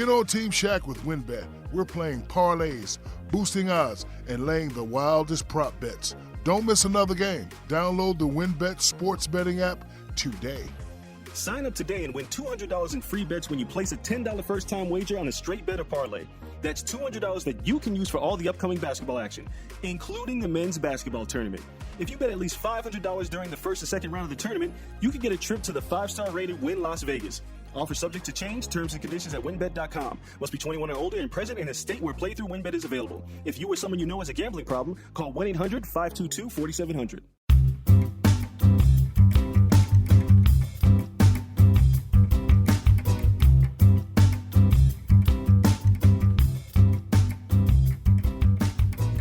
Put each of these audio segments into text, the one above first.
Get on Team Shaq with WinBet. We're playing parlays, boosting odds, and laying the wildest prop bets. Don't miss another game. Download the WinBet sports betting app today. Sign up today and win $200 in free bets when you place a $10 first-time wager on a straight bet or parlay. That's $200 that you can use for all the upcoming basketball action, including the men's basketball tournament. If you bet at least $500 during the first and second round of the tournament, you can get a trip to the 5-star rated Wynn Las Vegas. Offer subject to change. Terms and conditions at wynnbet.com. Must be 21 or older and present in a state where playthrough WynnBet is available. If you or someone you know has a gambling problem, call 1-800-522-4700.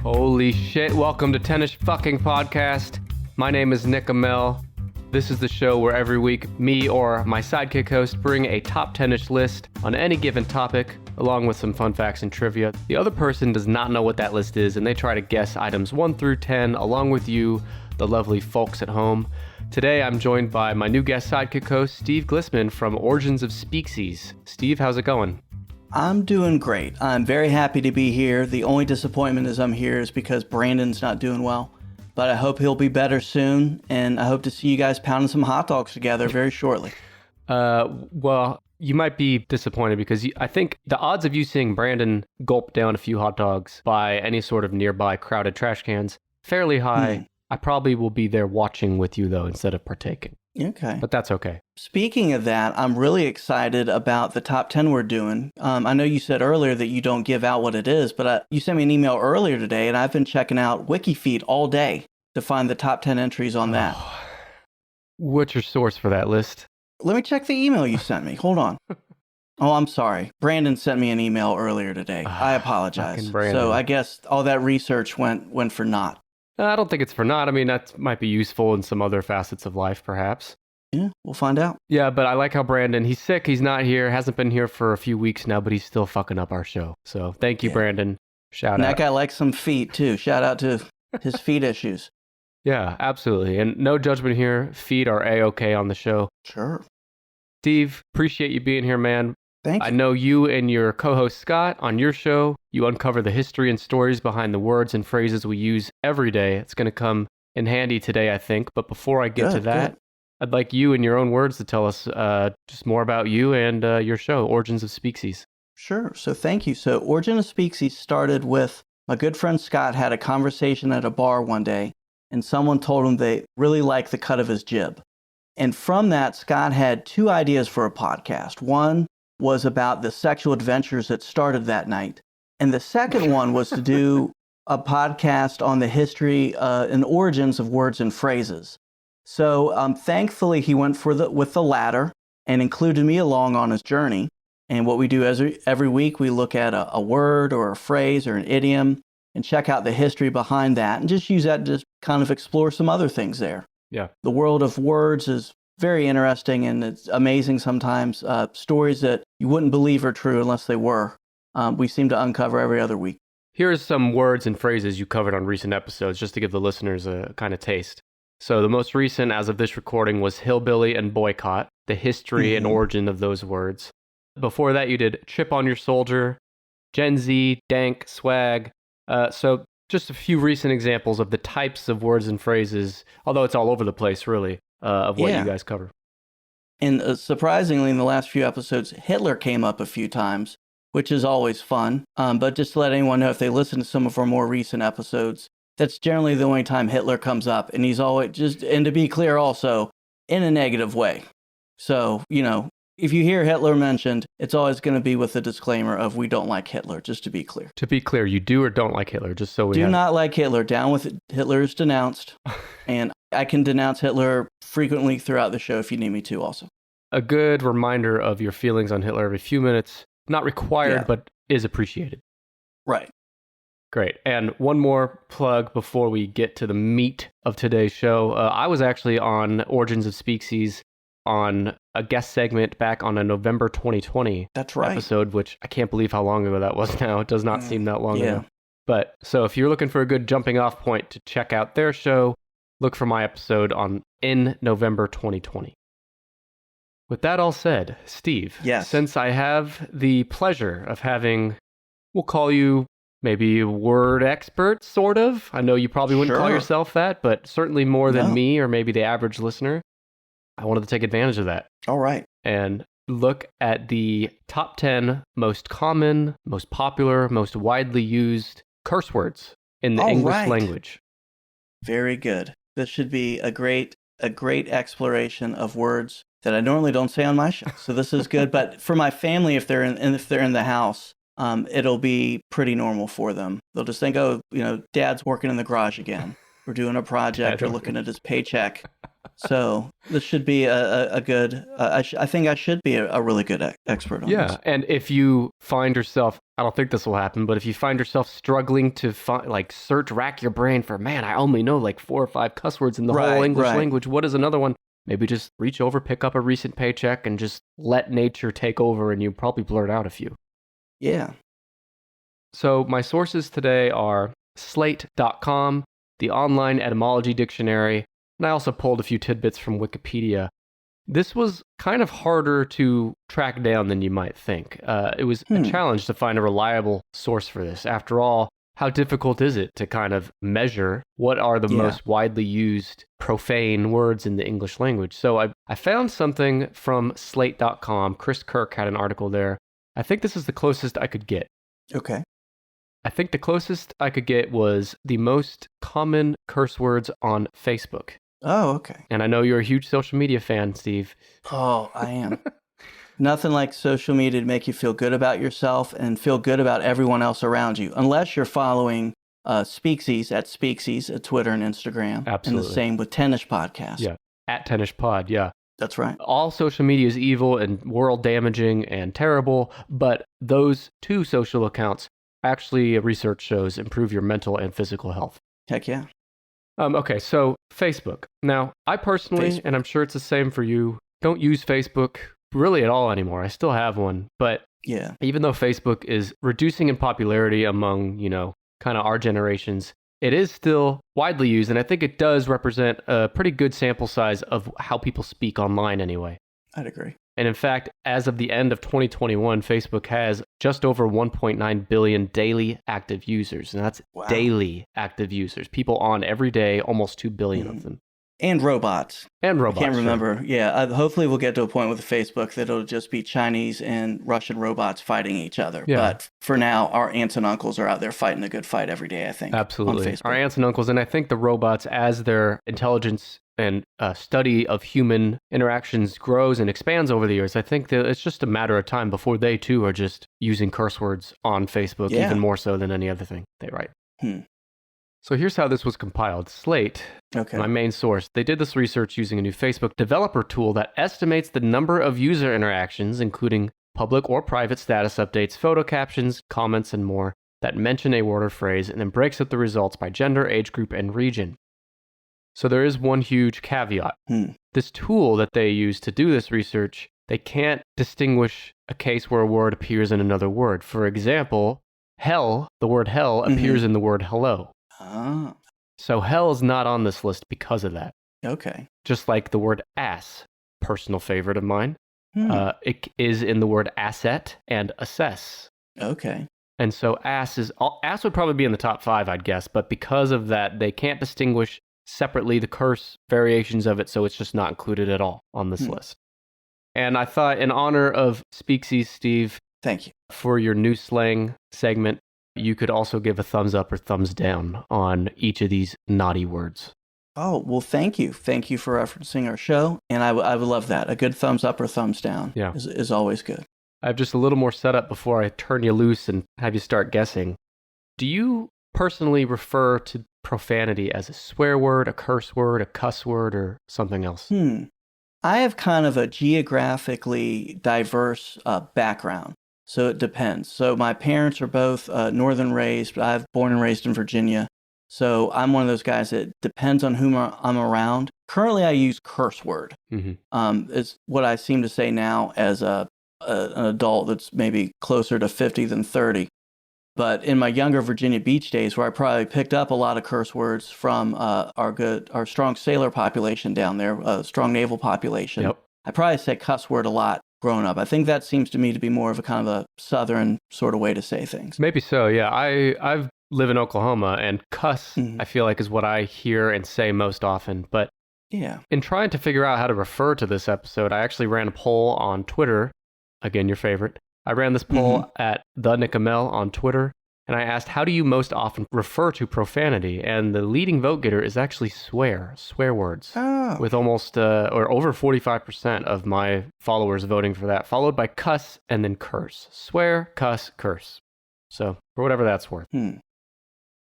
Holy shit, welcome to Tennis Fucking Podcast. My name is Nick Amell. This is the show where every week me or my sidekick host bring a top 10-ish list on any given topic, along with some fun facts and trivia. The other person does not know what that list is, and they try to guess items 1 through 10, along with you, the lovely folks at home. Today I'm joined by my new guest sidekick host, Steve Glissman from Origins of Speaksies. Steve, how's it going? I'm doing great. I'm very happy to be here. The only disappointment is I'm here is because Brandon's not doing well. But I hope he'll be better soon, and I hope to see you guys pounding some hot dogs together very shortly. Well, you might be disappointed because I think the odds of you seeing Brandon gulp down a few hot dogs by any sort of nearby crowded trash cans, fairly high. I probably will be there watching with you, though, instead of partaking. Okay. But that's okay. Speaking of that, I'm really excited about the top 10 we're doing. I know you said earlier that you don't give out what it is, but you sent me an email earlier today, and I've been checking out WikiFeed all day to find the top 10 entries on that. What's your source for that list? Let me check the email you sent me. Hold on. Oh, I'm sorry. Brandon sent me an email earlier today. I apologize. So I guess all that research went for naught. I don't think it's for naught. I mean, that might be useful in some other facets of life, perhaps. Yeah, we'll find out. Yeah, but I like how Brandon, he's sick, he's not here, hasn't been here for a few weeks now, but he's still fucking up our show. So thank you, Brandon. Shout out. That guy likes some feet, too. Shout out to his feet issues. Yeah, absolutely. And no judgment here. Feet are A-okay on the show. Sure. Steve, appreciate you being here, man. Thank you. I know you and your co-host Scott, on your show, you uncover the history and stories behind the words and phrases we use every day. It's going to come in handy today, I think. But before I get to that, I'd like you in your own words to tell us just more about you and your show, Origins of Speaksies. Sure. So thank you. So Origin of Speaksies started with my good friend Scott had a conversation at a bar one day, and someone told him they really liked the cut of his jib. And from that, Scott had 2 ideas for a podcast. One was about the sexual adventures that started that night. And the second one was to do a podcast on the history and origins of words and phrases. So thankfully, he went with the latter and included me along on his journey. And what we do every week, we look at a word or a phrase or an idiom and check out the history behind that and just use that to just kind of explore some other things there. Yeah. The world of words is very interesting, and it's amazing sometimes. Stories that you wouldn't believe are true unless they were. We seem to uncover every other week. Here's some words and phrases you covered on recent episodes, just to give the listeners a kind of taste. So the most recent, as of this recording, was hillbilly and boycott, the history and origin of those words. Before that, you did chip on your soldier, Gen Z, dank, swag. So just a few recent examples of the types of words and phrases, although it's all over the place, really. Of what you guys cover. And surprisingly, in the last few episodes, Hitler came up a few times, which is always fun. But just to let anyone know, if they listen to some of our more recent episodes, that's generally the only time Hitler comes up. And he's always and to be clear also, in a negative way. So, if you hear Hitler mentioned, it's always going to be with the disclaimer of we don't like Hitler, just to be clear. To be clear, you do or don't like Hitler, just so we do not like Hitler. Down with it. Hitler is denounced. And I can denounce Hitler frequently throughout the show if you need me to also. A good reminder of your feelings on Hitler every few minutes. Not required, but is appreciated. Right. Great. And one more plug before we get to the meat of today's show. I was actually on Origins of Speaksies on a guest segment back on a November 2020 episode, which I can't believe how long ago that was now. It does not seem that long ago. But so if you're looking for a good jumping off point to check out their show, look for my episode in November 2020. With that all said, Steve, Yes. since I have the pleasure of having, we'll call you maybe a word expert, sort of. I know you probably wouldn't call Sure. yourself that, but certainly more than No. me or maybe the average listener. I wanted to take advantage of that All right. and look at the top 10 most common, most popular, most widely used curse words in the All English right. language. Very good. This should be a great exploration of words that I normally don't say on my show. So this is good. But for my family, if they're in the house, it'll be pretty normal for them. They'll just think, oh, Dad's working in the garage again. We're doing a project. We're looking at his paycheck. So this should be a good. I think I should be a really good expert on this. Yeah, and if you find yourself, I don't think this will happen, but if you find yourself struggling to rack your brain for, man, I only know like 4 or 5 cuss words in the whole English language. What is another one? Maybe just reach over, pick up a recent paycheck, and just let nature take over, and you probably blurt out a few. Yeah. So my sources today are slate.com, the online etymology dictionary, and I also pulled a few tidbits from Wikipedia. This was kind of harder to track down than you might think. It was a challenge to find a reliable source for this. After all, how difficult is it to kind of measure what are the most widely used profane words in the English language? So I found something from slate.com. Chris Kirk had an article there. I think this is the closest I could get. Okay. I think the closest I could get was the most common curse words on Facebook. Oh, okay. And I know you're a huge social media fan, Steve. Oh, I am. Nothing like social media to make you feel good about yourself and feel good about everyone else around you, unless you're following Speaksies at Twitter and Instagram. Absolutely. And the same with Tennis Podcast. Yeah, at Tennis Pod, yeah. That's right. All social media is evil and world damaging and terrible, but those 2 social accounts actually, research shows, improve your mental and physical health. Heck yeah. Okay, so Facebook. Now, I personally, and I'm sure it's the same for you, don't use Facebook really at all anymore. I still have one, but yeah, even though Facebook is reducing in popularity among, kind of our generations, it is still widely used, and I think it does represent a pretty good sample size of how people speak online anyway. I'd agree. And in fact, as of the end of 2021, Facebook has just over 1.9 billion daily active users. And that's daily active users. People on every day, almost 2 billion of them. And robots. And robots. I can't remember. Sure. Yeah, hopefully we'll get to a point with Facebook that it'll just be Chinese and Russian robots fighting each other. Yeah. But for now, our aunts and uncles are out there fighting a good fight every day, I think. Absolutely. On Facebook. Our aunts and uncles, and I think the robots, as their intelligence and study of human interactions grows and expands over the years, I think that it's just a matter of time before they too are just using curse words on Facebook, even more so than any other thing they write. So here's how this was compiled. Slate, my main source, they did this research using a new Facebook developer tool that estimates the number of user interactions, including public or private status updates, photo captions, comments, and more, that mention a word or phrase, and then breaks up the results by gender, age group, and region. So there is one huge caveat. This tool that they use to do this research, they can't distinguish a case where a word appears in another word. For example, hell, the word hell appears in the word hello. Ah. So hell is not on this list because of that. Okay. Just like the word ass, personal favorite of mine, it is in the word asset and assess. Okay. And so ass would probably be in the top 5, I'd guess, but because of that, they can't distinguish separately the curse variations of it, so it's just not included at all on this list. And I thought, in honor of Speaksies, Steve, thank you for your new slang segment, you could also give a thumbs up or thumbs down on each of these naughty words. Oh, well, thank you. Thank you for referencing our show, and I would love that. A good thumbs up or thumbs down is always good. I have just a little more setup before I turn you loose and have you start guessing. Do you personally refer to profanity as a swear word, a curse word, a cuss word, or something else? I have kind of a geographically diverse background, so it depends. So my parents are both northern raised, but I'm born and raised in Virginia. So I'm one of those guys that depends on whom I'm around. Currently, I use curse word. It's what I seem to say now as an adult that's maybe closer to 50 than 30. But in my younger Virginia Beach days, where I probably picked up a lot of curse words from our strong sailor population down there, strong naval population, I probably say cuss word a lot growing up. I think that seems to me to be more of a kind of a Southern sort of way to say things. Maybe so, yeah. I've live in Oklahoma, and cuss, I feel like, is what I hear and say most often. But yeah, in trying to figure out how to refer to this episode, I actually ran a poll on Twitter. Again, your favorite. I ran this poll at the Nickamel on Twitter, and I asked, how do you most often refer to profanity? And the leading vote getter is actually swear words, with almost or over 45% of my followers voting for that, followed by cuss and then curse. Swear, cuss, curse. So for whatever that's worth.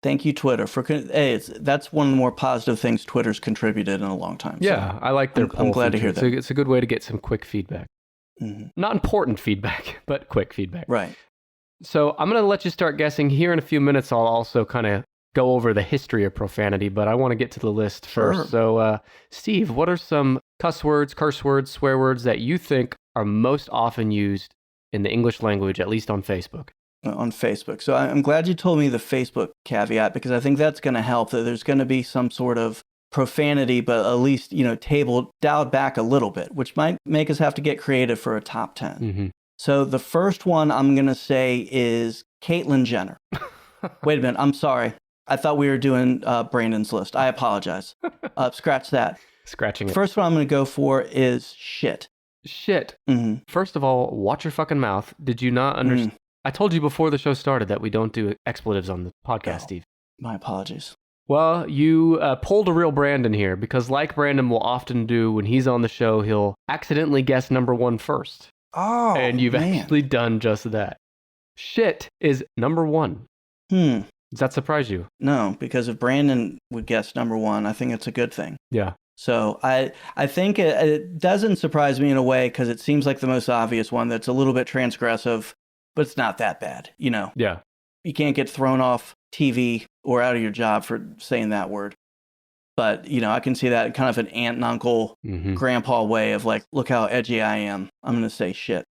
Thank you, Twitter. That's one of the more positive things Twitter's contributed in a long time. Yeah, so I like their poll. I'm glad to hear that. It's a good way to get some quick feedback. Not important feedback, but quick feedback. Right. So I'm going to let you start guessing. Here in a few minutes, I'll also kind of go over the history of profanity, but I want to get to the list first. So, Steve, what are some cuss words, curse words, swear words that you think are most often used in the English language, at least on Facebook? On Facebook. So I'm glad you told me the Facebook caveat, because I think that's going to help, that there's going to be some sort of profanity, but at least, dialed back a little bit, which might make us have to get creative for a top 10. So the first one I'm going to say is Caitlyn Jenner. Wait a minute. I'm sorry. I thought we were doing Brandon's list. I apologize. Scratch that. Scratching it. First one I'm going to go for is shit. Shit. First of all, watch your fucking mouth. Did you not understand? I told you before the show started that we don't do expletives on the podcast, Steve. My apologies. Well, you pulled a real Brandon here, because like Brandon will often do when he's on the show, he'll accidentally guess number one first. Oh, and you've actually done just that. Shit is number one. Does that surprise you? No, because if Brandon would guess number one, I think it's a good thing. Yeah. So I think it doesn't surprise me in a way, because it seems like the most obvious one that's a little bit transgressive, but it's not that bad, Yeah. You can't get thrown off TV or out of your job for saying that word. But, I can see that kind of an aunt and uncle, grandpa way of like, look how edgy I am. I'm going to say shit.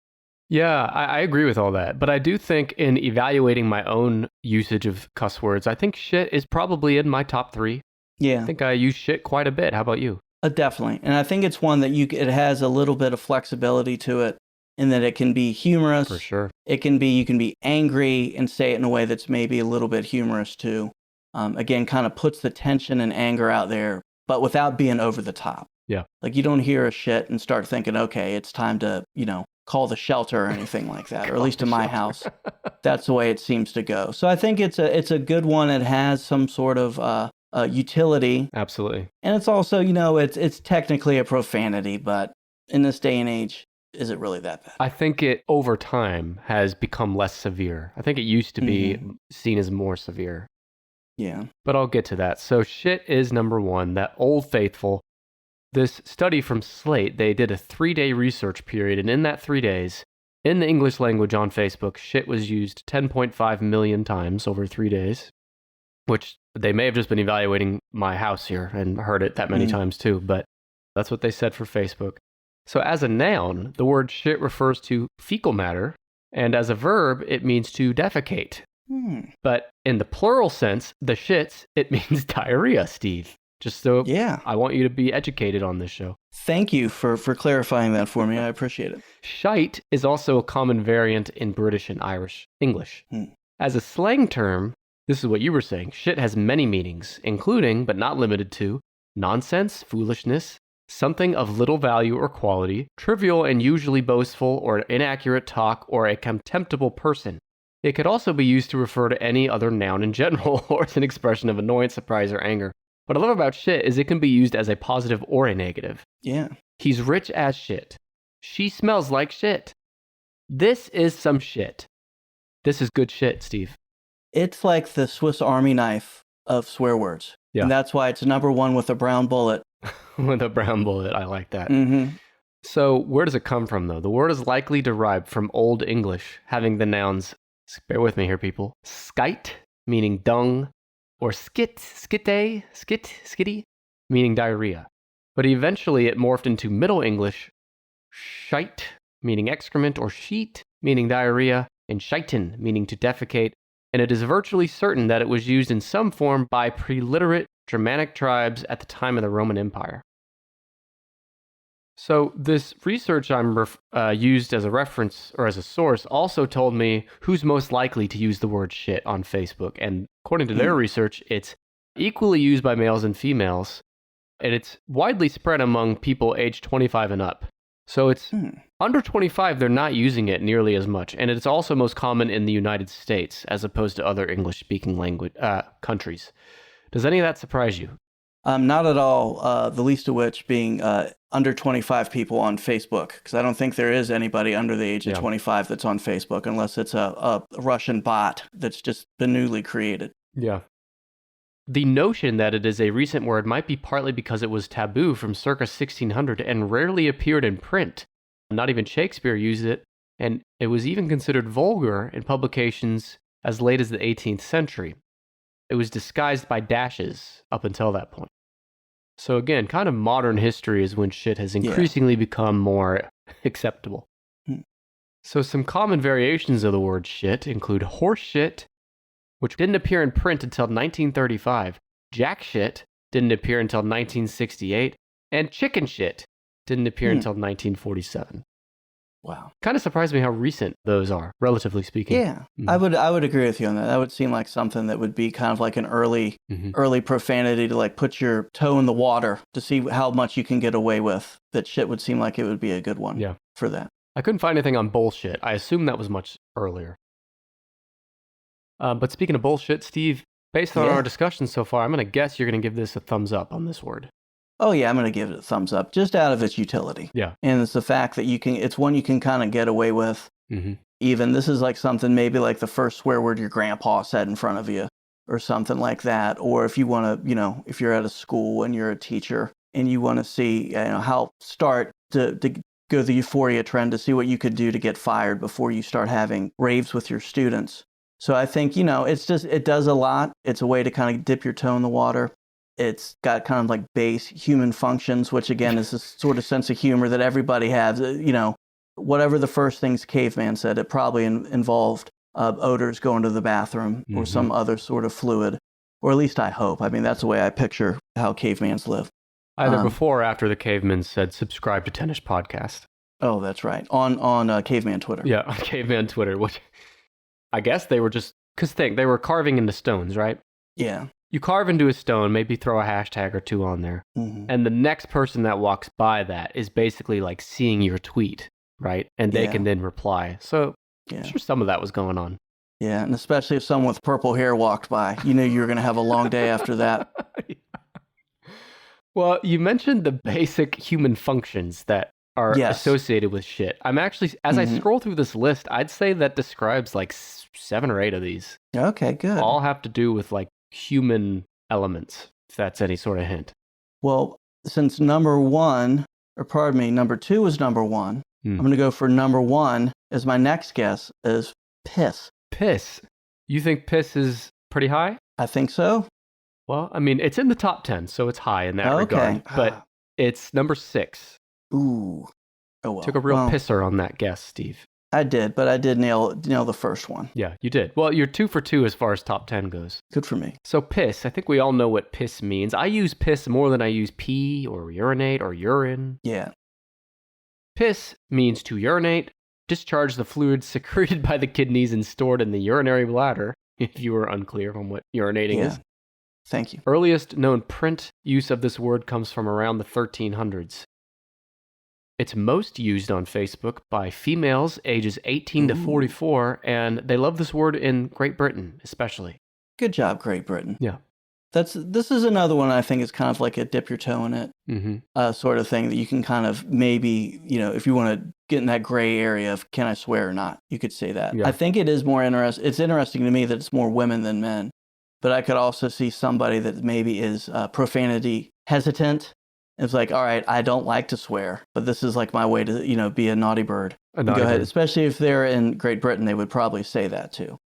Yeah, I agree with all that. But I do think in evaluating my own usage of cuss words, I think shit is probably in my top 3. Yeah. I think I use shit quite a bit. How about you? Definitely. And I think it's one that it has a little bit of flexibility to it, in that it can be humorous. For sure. You can be angry and say it in a way that's maybe a little bit humorous too. Again, kind of puts the tension and anger out there, but without being over the top. Yeah. Like you don't hear a shit and start thinking, okay, it's time to, call the shelter or anything like that, or at least in my house. That's the way it seems to go. So I think it's a good one. It has some sort of utility. Absolutely. And it's also, it's technically a profanity, but in this day and age, is it really that bad? I think it, over time, has become less severe. I think it used to be seen as more severe. Yeah. But I'll get to that. So shit is number one, that old faithful. This study from Slate, they did a 3-day research period, and in that 3 days, in the English language on Facebook, shit was used 10.5 million times over 3 days, which they may have just been evaluating my house here and heard it that many times too, but that's what they said for Facebook. So as a noun, the word shit refers to fecal matter, and as a verb, it means to defecate. But in the plural sense, the shits, it means diarrhea, Steve. Just so I want you to be educated on this show. Thank you for clarifying that for me. I appreciate it. Shite is also a common variant in British and Irish English. As a slang term, this is what you were saying, shit has many meanings, including, but not limited to, nonsense, foolishness, something of little value or quality, trivial and usually boastful or inaccurate talk, or a contemptible person. It could also be used to refer to any other noun in general, or as an expression of annoyance, surprise, or anger. What I love about shit is it can be used as a positive or a negative. Yeah. He's rich as shit. She smells like shit. This is some shit. This is good shit, Steve. It's like the Swiss Army knife of swear words. Yeah. And that's why it's number one with a brown bullet. With a brown bullet, I like that. So where does it come from, though? The word is likely derived from Old English, having the nouns, bear with me here, people, skite, meaning dung, or skitty, meaning diarrhea. But eventually it morphed into Middle English, shite, meaning excrement, or sheet, meaning diarrhea, and shiten, meaning to defecate, and it is virtually certain that it was used in some form by preliterate Germanic tribes at the time of the Roman Empire. So this research I'm used as a reference or as a source also told me who's most likely to use the word shit on Facebook. And according to their research, it's equally used by males and females, and it's widely spread among people aged 25 and up. So it's under 25, they're not using it nearly as much. And it's also most common in the United States as opposed to other English-speaking language countries. Does any of that surprise you? Not at all, the least of which being under 25 people on Facebook, because I don't think there is anybody under the age of 25 that's on Facebook, unless it's a Russian bot that's just been newly created. Yeah. The notion that it is a recent word might be partly because it was taboo from circa 1600 and rarely appeared in print. Not even Shakespeare used it, and it was even considered vulgar in publications as late as the 18th century. It was disguised by dashes up until that point. So again, kind of modern history is when shit has increasingly become more acceptable. So some common variations of the word shit include horse shit, which didn't appear in print until 1935. Jack shit didn't appear until 1968. And chicken shit didn't appear until 1947. Wow. Kind of surprised me how recent those are, relatively speaking. Yeah, I would agree with you on that. That would seem like something that would be kind of like an early profanity to like put your toe in the water to see how much you can get away with. That shit would seem like it would be a good one for that. I couldn't find anything on bullshit. I assume that was much earlier. But speaking of bullshit, Steve, based on our discussion so far, I'm going to guess you're going to give this a thumbs up on this word. Oh yeah, I'm going to give it a thumbs up just out of its utility. Yeah. And it's the fact that it's one you can kind of get away with. Even this is like something maybe like the first swear word your grandpa said in front of you or something like that. Or if you want to, if you're at a school and you're a teacher and you want to see, how start to go the euphoria trend to see what you could do to get fired before you start having raves with your students. So I think, it does a lot. It's a way to kind of dip your toe in the water. It's got kind of like base human functions, which again is a sort of sense of humor that everybody has. Whatever the first things caveman said, it probably involved odors going to the bathroom or some other sort of fluid, or at least I hope. I mean, that's the way I picture how cavemans live. Either before or after the cavemen said, subscribe to Tennis Podcast. Oh, that's right. On caveman Twitter. Yeah, on caveman Twitter, which I guess they were just, because they were carving into stones, right? Yeah. You carve into a stone, maybe throw a hashtag or two on there, and the next person that walks by that is basically like seeing your tweet, right? And they can then reply. So I'm sure some of that was going on. Yeah, and especially if someone with purple hair walked by, you knew you were going to have a long day after that. Well, you mentioned the basic human functions that are associated with shit. I'm actually, as I scroll through this list, I'd say that describes like 7 or 8 of these. Okay, good. All have to do with like human elements, if that's any sort of hint. Well, since number 2 was number 1, I'm going to go for number 1 as my next guess is piss. Piss? You think piss is pretty high? I think so. Well, I mean, it's in the top 10, so it's high in that regard. But it's number 6. Ooh. Oh, well. Took a real pisser on that guess, Steve. I did, but I did nail the first one. Yeah, you did. Well, you're 2 for 2 as far as top 10 goes. Good for me. So piss, I think we all know what piss means. I use piss more than I use pee or urinate or urine. Yeah. Piss means to urinate, discharge the fluid secreted by the kidneys and stored in the urinary bladder, if you were unclear on what urinating is. Thank you. Earliest known print use of this word comes from around the 1300s. It's most used on Facebook by females ages 18 to 44, and they love this word in Great Britain, especially. Good job, Great Britain. Yeah. This is another one I think is kind of like a dip your toe in it sort of thing that you can kind of maybe, if you want to get in that gray area of can I swear or not, you could say that. Yeah. I think it is more interesting. It's interesting to me that it's more women than men, but I could also see somebody that maybe is profanity hesitant. It's like, all right, I don't like to swear, but this is like my way to, be a naughty bird. Go ahead. Especially if they're in Great Britain, they would probably say that too.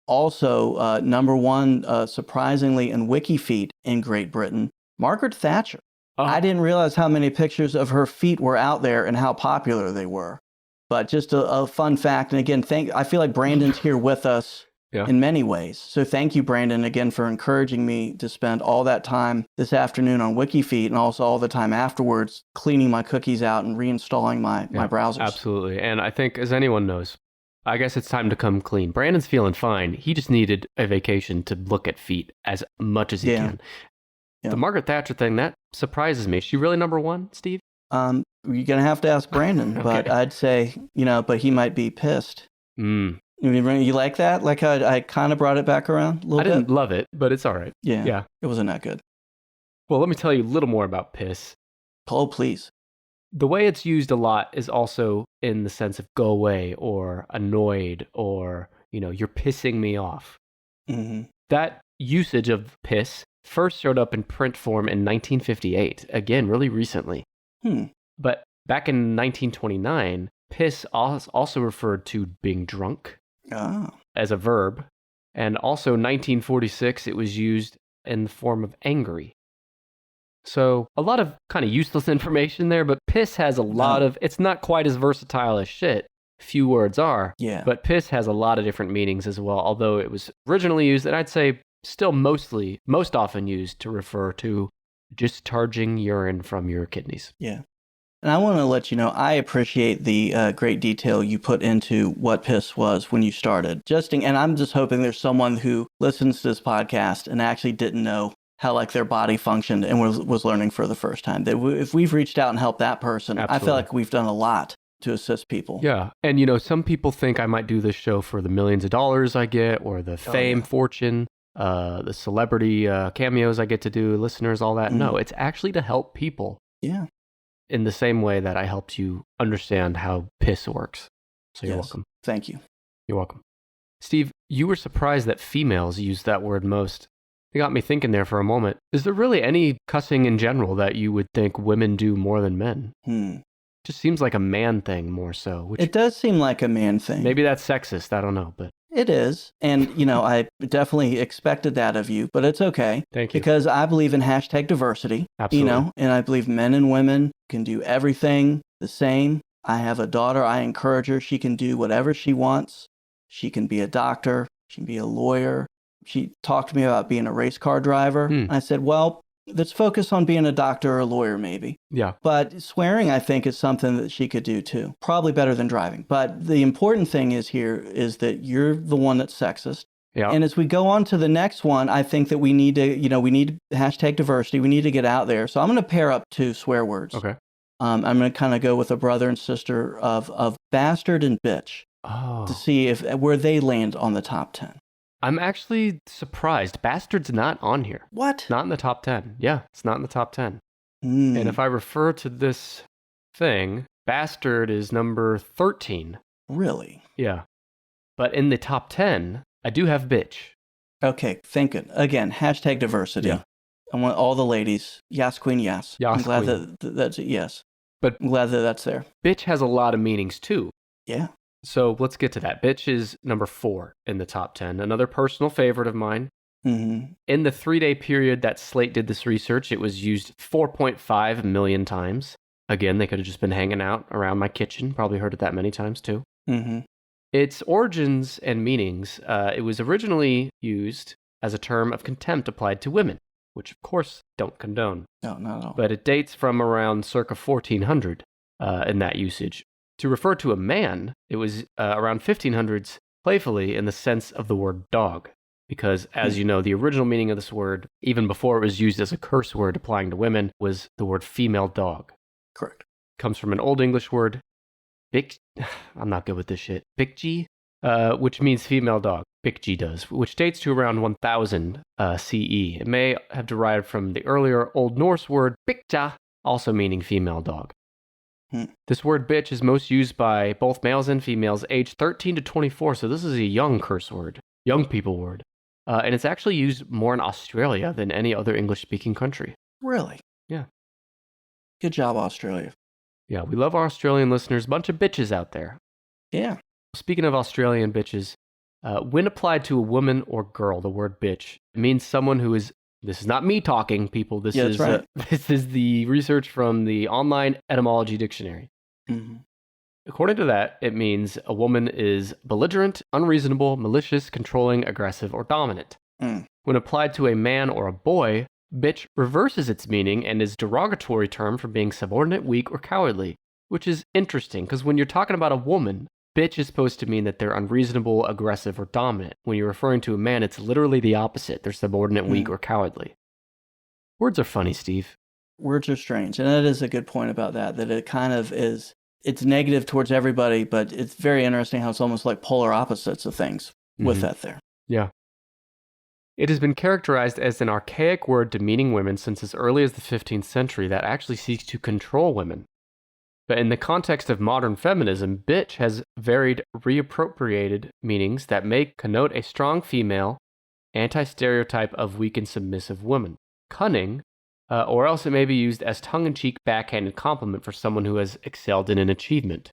Also, number 1, surprisingly, in Wiki feet in Great Britain, Margaret Thatcher. Oh. I didn't realize how many pictures of her feet were out there and how popular they were. But just a fun fact. And again, I feel like Brandon's here with us in many ways. So thank you, Brandon, again for encouraging me to spend all that time this afternoon on WikiFeet and also all the time afterwards cleaning my cookies out and reinstalling my browsers. Absolutely. And I think, as anyone knows, I guess it's time to come clean. Brandon's feeling fine. He just needed a vacation to look at feet as much as he can. Yeah. The Margaret Thatcher thing, that surprises me. Is she really number one, Steve? You're going to have to ask Brandon, but I'd say, but he might be pissed. You like that? Like I kind of brought it back around a little bit? I didn't love it, but it's all right. Yeah. It wasn't that good. Well, let me tell you a little more about piss. Oh, please. The way it's used a lot is also in the sense of go away or annoyed or, you're pissing me off. Mm-hmm. That usage of piss first showed up in print form in 1958. Again, really recently. But back in 1929, piss also referred to being drunk as a verb. And also 1946, it was used in the form of angry. So a lot of kind of useless information there, but piss has a lot of, it's not quite as versatile as shit. Few words are. Yeah. But piss has a lot of different meanings as well, although it was originally used, and I'd say still most often used to refer to discharging urine from your kidneys. Yeah. And I want to let you know, I appreciate the great detail you put into what piss was when you started. And I'm just hoping there's someone who listens to this podcast and actually didn't know how like their body functioned and was learning for the first time. That if we've reached out and helped that person, Absolutely. I feel like we've done a lot to assist people. Yeah. And some people think I might do this show for the millions of dollars I get or the fame, fortune, the celebrity cameos I get to do, listeners, all that. No, it's actually to help people. Yeah. In the same way that I helped you understand how piss works. So you're welcome. Thank you. You're welcome. Steve, you were surprised that females use that word most. It got me thinking there for a moment. Is there really any cussing in general that you would think women do more than men? Just seems like a man thing more so. It does seem like a man thing. Maybe that's sexist. I don't know, but it is. And, I definitely expected that of you, but it's okay. Thank you. Because I believe in hashtag diversity. Absolutely. And I believe men and women can do everything the same. I have a daughter. I encourage her. She can do whatever she wants. She can be a doctor. She can be a lawyer. She talked to me about being a race car driver. I said, well, let's focus on being a doctor or a lawyer maybe. Yeah. But swearing, I think, is something that she could do too. Probably better than driving. But the important thing is that you're the one that's sexist. Yeah. And as we go on to the next one, I think that we need to, we need hashtag diversity. We need to get out there. So I'm going to pair up two swear words. Okay. I'm going to kind of go with a brother and sister of bastard and bitch to see where they land on the top 10. I'm actually surprised. Bastard's not on here. What? Not in the top 10. Yeah, it's not in the top 10. And if I refer to this thing, bastard is number 13. Really? Yeah. But in the top 10, I do have bitch. Okay, thank you. Again, hashtag diversity. Yeah. I want all the ladies. Yes, queen, yes. Yes, I'm glad queen. that's yes. But I'm glad that that's there. Bitch has a lot of meanings too. Yeah. So let's get to that. Bitch is number 4 in the top 10. Another personal favorite of mine. Mm-hmm. In the 3-day period that Slate did this research, it was used 4.5 million times. Again, they could have just been hanging out around my kitchen. Probably heard it that many times too. Mm-hmm. Its origins and meanings, it was originally used as a term of contempt applied to women, which of course don't condone. No, not at all. But it dates from around circa 1400 in that usage. To refer to a man, it was around 1500s playfully in the sense of the word dog. Because, as you know, the original meaning of this word, even before it was used as a curse word applying to women, was the word female dog. Correct. It comes from an Old English word, I'm not good with this shit, bikji, which means female dog. Bikji does, which dates to around 1000 CE. It may have derived from the earlier Old Norse word bikja, also meaning female dog. This word bitch is most used by both males and females aged 13 to 24, so this is a young curse word, young people word. And it's actually used more in Australia than any other English-speaking country. Really? Yeah. Good job, Australia. Yeah, we love our Australian listeners. Bunch of bitches out there. Yeah. Speaking of Australian bitches, when applied to a woman or girl, the word bitch means someone who is, this is not me talking, people. This is right. This is the research from the online etymology dictionary. Mm-hmm. According to that, it means a woman is belligerent, unreasonable, malicious, controlling, aggressive, or dominant. When applied to a man or a boy, bitch reverses its meaning and is a derogatory term for being subordinate, weak, or cowardly, which is interesting because when you're talking about a woman, bitch is supposed to mean that they're unreasonable, aggressive, or dominant. When you're referring to a man, it's literally the opposite. They're subordinate, weak, or cowardly. Words are funny, Steve. Words are strange. And that is a good point about that it kind of is, it's negative towards everybody, but it's very interesting how it's almost like polar opposites of things with that there. Yeah. It has been characterized as an archaic word demeaning women since as early as the 15th century that actually seeks to control women. But in the context of modern feminism, bitch has varied reappropriated meanings that may connote a strong female, anti-stereotype of weak and submissive women. Cunning, or else it may be used as tongue-in-cheek backhanded compliment for someone who has excelled in an achievement.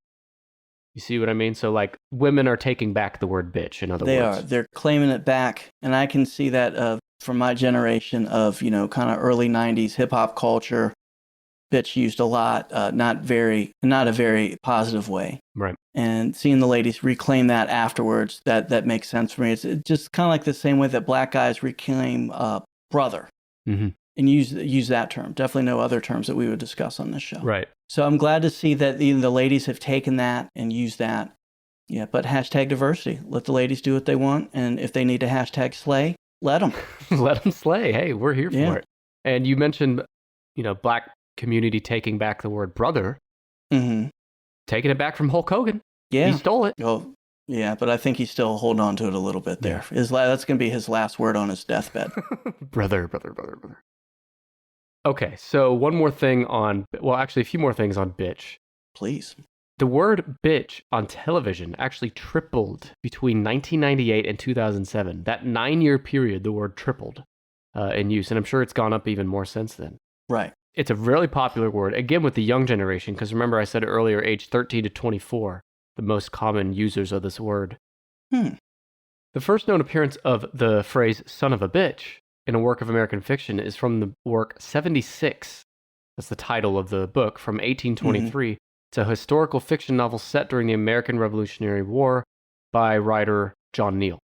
You see what I mean? So, like, women are taking back the word bitch, in other words. They are. They're claiming it back. And I can see that from my generation of, kind of early 90s hip-hop culture, bitch used a lot, not a very positive way. Right. And seeing the ladies reclaim that afterwards, that makes sense for me. It's just kind of like the same way that black guys reclaim brother. And use that term. Definitely no other terms that we would discuss on this show. Right. So I'm glad to see that the ladies have taken that and used that. Yeah, but hashtag diversity. Let the ladies do what they want. And if they need to hashtag slay, let them. Let them slay. Hey, we're here for it. And you mentioned, black community taking back the word brother. Taking it back from Hulk Hogan. Yeah. He stole it. Oh, yeah, but I think he's still holding on to it a little bit there. Yeah. That's going to be his last word on his deathbed. Brother. Okay, so one more thing a few more things on bitch. Please. The word bitch on television actually tripled between 1998 and 2007. That 9-year period, the word tripled in use, and I'm sure it's gone up even more since then. Right. It's a really popular word, again with the young generation, because remember I said earlier, age 13 to 24, the most common users of this word. The first known appearance of the phrase son of a bitch in a work of American fiction is from the work 76. That's the title of the book, from 1823. It's a historical fiction novel set during the American Revolutionary War by writer John Neal.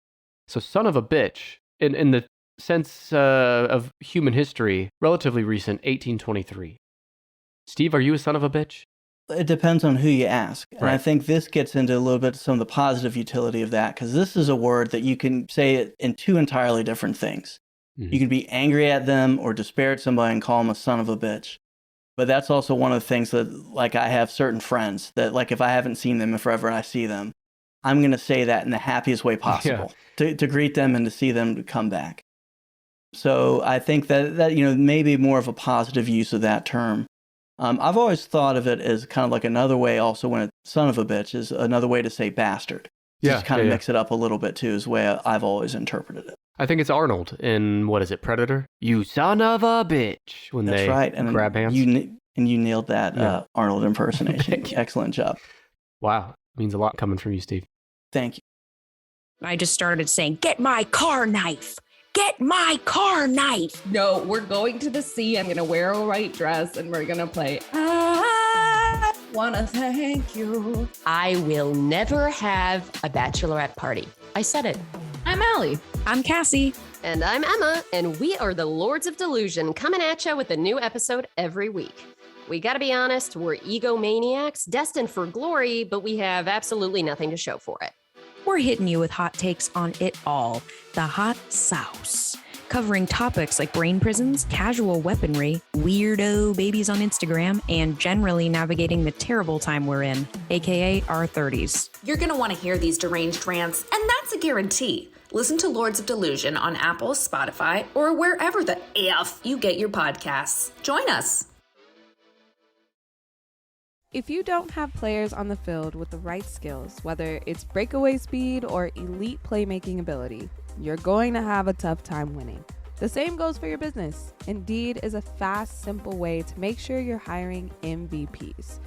So son of a bitch, in the sense of human history, relatively recent, 1823. Steve, are you a son of a bitch? It depends on who you ask. And Right. I think this gets into a little bit of some of the positive utility of that, because this is a word that you can say it in two entirely different things. You can be angry at them or disparage somebody and call them a son of a bitch. But that's also one of the things that, like, I have certain friends that, like, if I haven't seen them forever and I see them, I'm going to say that in the happiest way possible to greet them and to see them come back. So I think that maybe more of a positive use of that term. I've always thought of it as kind of like another way also when it's son of a bitch is another way to say bastard. Just kind of mix it up a little bit too is the way I've always interpreted it. I think it's Arnold in, what is it, Predator? You son of a bitch. When That's they right. And grab hands. You nailed that Arnold impersonation. Excellent job. Wow. Means a lot coming from you, Steve. Thank you. I just started saying, get my car knife. Get my car knife. No, we're going to the sea. I'm going to wear a white dress and we're going to play I Wanna Thank You. I will never have a bachelorette party. I said it. I'm Allie. I'm Cassie. And I'm Emma, and we are the Lords of Delusion, coming at you with a new episode every week. We gotta be honest, we're egomaniacs, destined for glory, but we have absolutely nothing to show for it. We're hitting you with hot takes on it all. The hot sauce. Covering topics like brain prisons, casual weaponry, weirdo babies on Instagram, and generally navigating the terrible time we're in, aka our 30s. You're going to want to hear these deranged rants, and that's a guarantee. Listen to Lords of Delusion on Apple, Spotify, or wherever the F you get your podcasts. Join us. If you don't have players on the field with the right skills, whether it's breakaway speed or elite playmaking ability, you're going to have a tough time winning. The same goes for your business. Indeed is a fast, simple way to make sure you're hiring MVPs.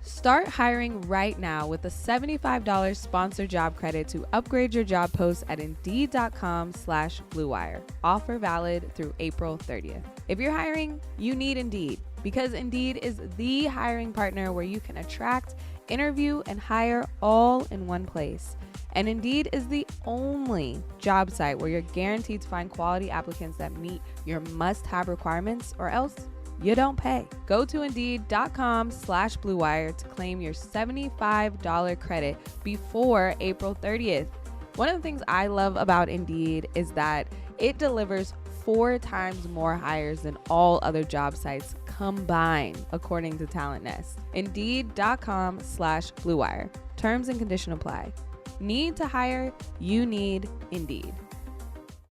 Start hiring right now with a $75 sponsored job credit to upgrade your job post at Indeed.com/BlueWire. Offer valid through April 30th. If you're hiring, you need Indeed, because Indeed is the hiring partner where you can attract interview and hire all in one place. And Indeed is the only job site where you're guaranteed to find quality applicants that meet your must-have requirements, or else you don't pay. Go to Indeed.com/Blue Wire to claim your $75 credit before April 30th. One of the things I love about Indeed is that it delivers 4 times more hires than all other job sites combined, according to Talent Nest. Indeed.com/Blue Wire. Terms and conditions apply. Need to hire? You need Indeed.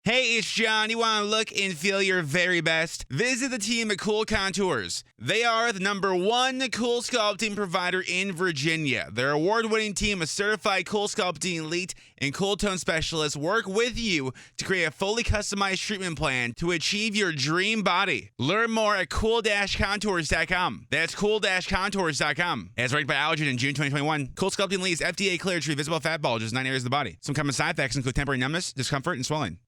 Hey, it's John. You want to look and feel your very best? Visit the team at Cool Contours. They are the #1 cool sculpting provider in Virginia. Their award-winning team of certified cool sculpting elite and cool tone specialists work with you to create a fully customized treatment plan to achieve your dream body. Learn more at cool-contours.com. That's cool-contours.com. As ranked by Allergen in June 2021, Cool Sculpting Elite is FDA cleared to treat visible fat bulges in 9 areas of the body. Some common side effects include temporary numbness, discomfort, and swelling.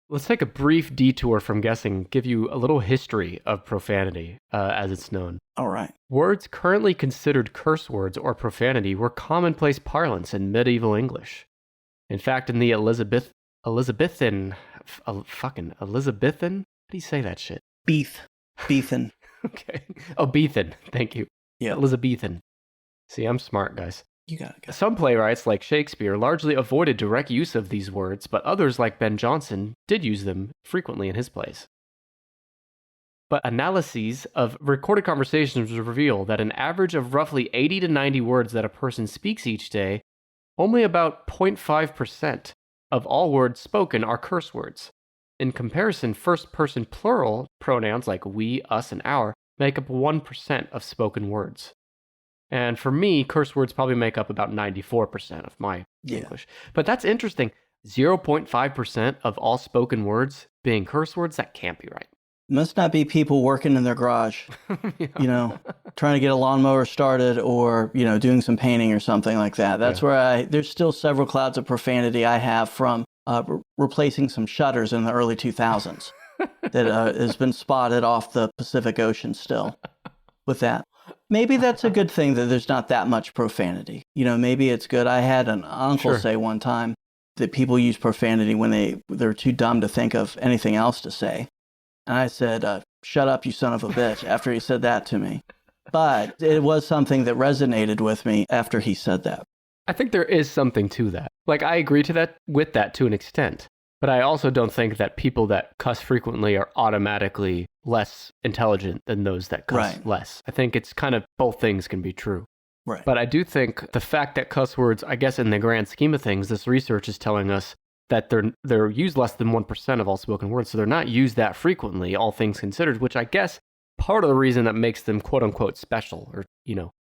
Let's take a brief detour from guessing, give you a little history of profanity, as it's known. All right. Words currently considered curse words or profanity were commonplace parlance in medieval English. In fact, in the Elizabethan, how do you say that shit? Beethan. Okay. Oh, Beethan. Thank you. Yeah. Elizabethan. See, I'm smart, guys. You got it. Some playwrights, like Shakespeare, largely avoided direct use of these words, but others, like Ben Jonson, did use them frequently in his plays. But analyses of recorded conversations reveal that an average of roughly 80 to 90 words that a person speaks each day, only about 0.5% of all words spoken are curse words. In comparison, first-person plural pronouns like we, us, and our make up 1% of spoken words. And for me, curse words probably make up about 94% of my English. But that's interesting. 0.5% of all spoken words being curse words, that can't be right. Must not be people working in their garage, trying to get a lawnmower started or, doing some painting or something like that. That's where there's still several clouds of profanity I have from replacing some shutters in the early 2000s that has been spotted off the Pacific Ocean still with that. Maybe that's a good thing that there's not that much profanity. Maybe it's good. I had an uncle say one time that people use profanity when they're too dumb to think of anything else to say. And I said, shut up, you son of a bitch, after he said that to me. But it was something that resonated with me after he said that. I think there is something to that. Like, I agree with that to an extent. But I also don't think that people that cuss frequently are automatically less intelligent than those that cuss less. I think it's kind of both things can be true. Right. But I do think the fact that cuss words, I guess in the grand scheme of things, this research is telling us that they're used less than 1% of all spoken words. So they're not used that frequently, all things considered, which I guess part of the reason that makes them quote unquote special, or,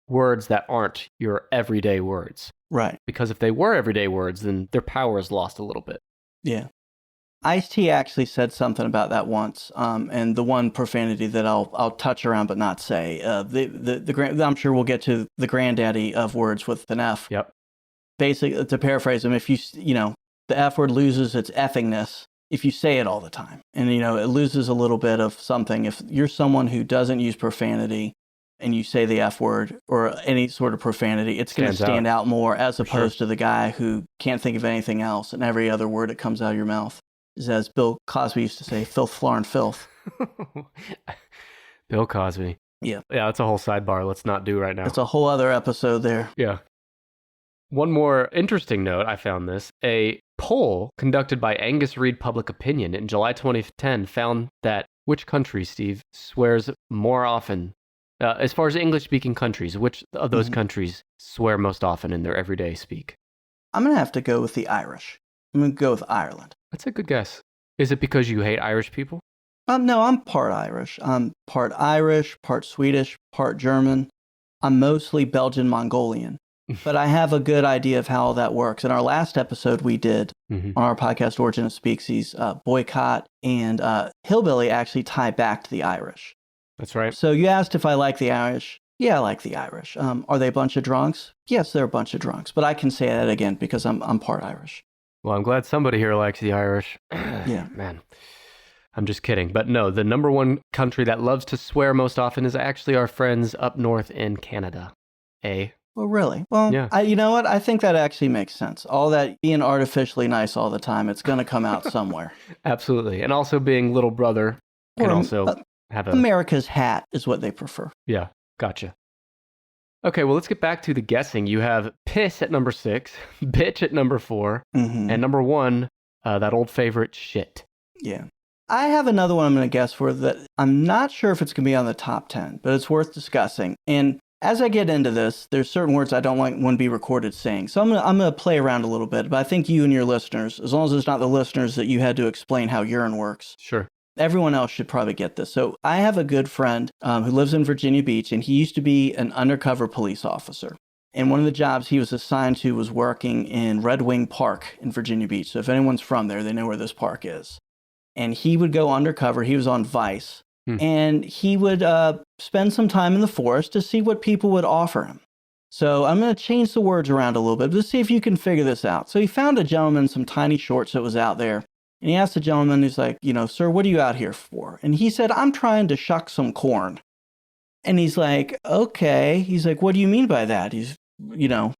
words that aren't your everyday words. Right. Because if they were everyday words, then their power is lost a little bit. Yeah. Ice-T actually said something about that once, and the one profanity that I'll touch around but not say. I'm sure we'll get to the granddaddy of words with an F. Yep. Basically, to paraphrase him, if the F word loses its effingness if you say it all the time, and it loses a little bit of something. If you're someone who doesn't use profanity and you say the F word or any sort of profanity, it's going to stand out more as opposed to the guy who can't think of anything else and every other word that comes out of your mouth is, as Bill Cosby used to say, filth, floor, and filth. Bill Cosby. Yeah. Yeah, that's a whole sidebar let's not do right now. It's a whole other episode there. Yeah. One more interesting note, I found this. A poll conducted by Angus Reid Public Opinion in July 2010 found that which country, Steve, swears more often? As far as English-speaking countries, which of those countries swear most often in their everyday speak? I'm going to have to go with the Irish. I'm going to go with Ireland. That's a good guess. Is it because you hate Irish people? No, I'm part Irish. I'm part Irish, part Swedish, part German. I'm mostly Belgian Mongolian. But I have a good idea of how all that works. In our last episode we did on our podcast, Origin of Speaksies, boycott and hillbilly actually tie back to the Irish. That's right. So you asked if I like the Irish. Yeah, I like the Irish. Are they a bunch of drunks? Yes, they're a bunch of drunks. But I can say that again because I'm part Irish. Well, I'm glad somebody here likes the Irish. Yeah. Man. I'm just kidding. But no, the number one country that loves to swear most often is actually our friends up north in Canada. Well, really? Well, yeah. You know what? I think that actually makes sense. All that being artificially nice all the time, it's going to come out somewhere. Absolutely. And also being little brother can also have a... America's hat is what they prefer. Yeah, gotcha. Okay, well, let's get back to the guessing. You have piss at number 6, bitch at number 4, and number 1, that old favorite, shit. Yeah. I have another one I'm going to guess for that I'm not sure if it's going to be on the top 10, but it's worth discussing. And as I get into this, there's certain words I don't want to be recorded saying. So I'm going to play around a little bit, but I think you and your listeners, as long as it's not the listeners that you had to explain how urine works. Sure. Everyone else should probably get this. So I have a good friend who lives in Virginia Beach, and he used to be an undercover police officer. And one of the jobs he was assigned to was working in Red Wing Park in Virginia Beach. So if anyone's from there, they know where this park is. And he would go undercover. He was on Vice. And he would spend some time in the forest to see what people would offer him. So I'm going to change the words around a little bit to see if you can figure this out. So he found a gentleman in some tiny shorts that was out there. And he asked the gentleman, he's like, sir, what are you out here for? And he said, I'm trying to shuck some corn. And he's like, okay. He's like, what do you mean by that? He's,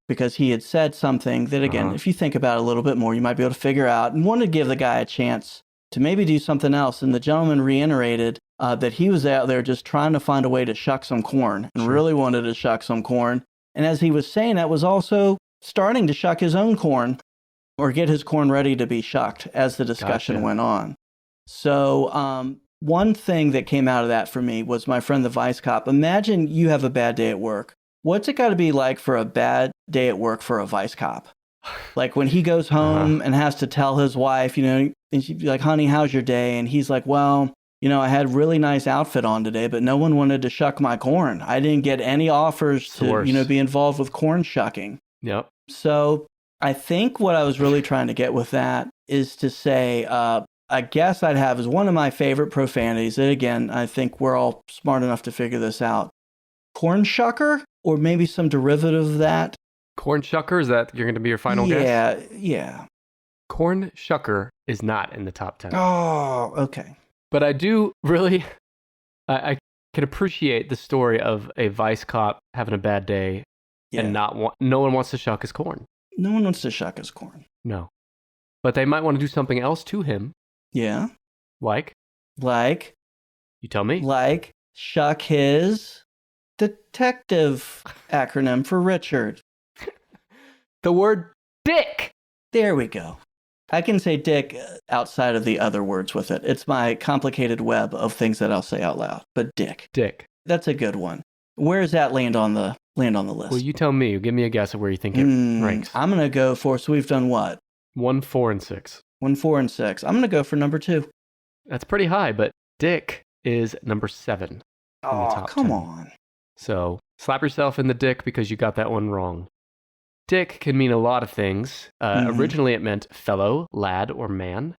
because he had said something that, again, if you think about it a little bit more, you might be able to figure out, and wanted to give the guy a chance to maybe do something else. And the gentleman reiterated that he was out there just trying to find a way to shuck some corn and really wanted to shuck some corn. And as he was saying that, was also starting to shuck his own corn or get his corn ready to be shucked as the discussion went on. So one thing that came out of that for me was my friend, the Vice Cop. Imagine you have a bad day at work. What's it got to be like for a bad day at work for a Vice Cop? Like when he goes home and has to tell his wife, and she'd be like, honey, how's your day? And he's like, well, I had a really nice outfit on today, but no one wanted to shuck my corn. I didn't get any offers to, be involved with corn shucking. Yep. So I think what I was really trying to get with that is to say, I guess I'd have as one of my favorite profanities. And again, I think we're all smart enough to figure this out. Corn shucker, or maybe some derivative of that. Corn shucker, is that you're going to be your final guess? Yeah. Corn shucker is not in the top 10. Oh, okay. But I do really, I can appreciate the story of a Vice Cop having a bad day and no one wants to shuck his corn. No one wants to shuck his corn. No. But they might want to do something else to him. Yeah. Like? You tell me. Like shuck his detective acronym for Richard. The word dick. There we go. I can say dick outside of the other words with it. It's my complicated web of things that I'll say out loud. But dick. That's a good one. Where does that land on the list? Well, you tell me. Give me a guess of where you think it ranks. I'm going to go for, so we've done what? 1, 4, and 6. 1, 4, and 6. I'm going to go for number 2. That's pretty high, but dick is number 7. Oh, come on. So slap yourself in the dick because you got that one wrong. Dick can mean a lot of things. Originally, it meant fellow, lad, or man.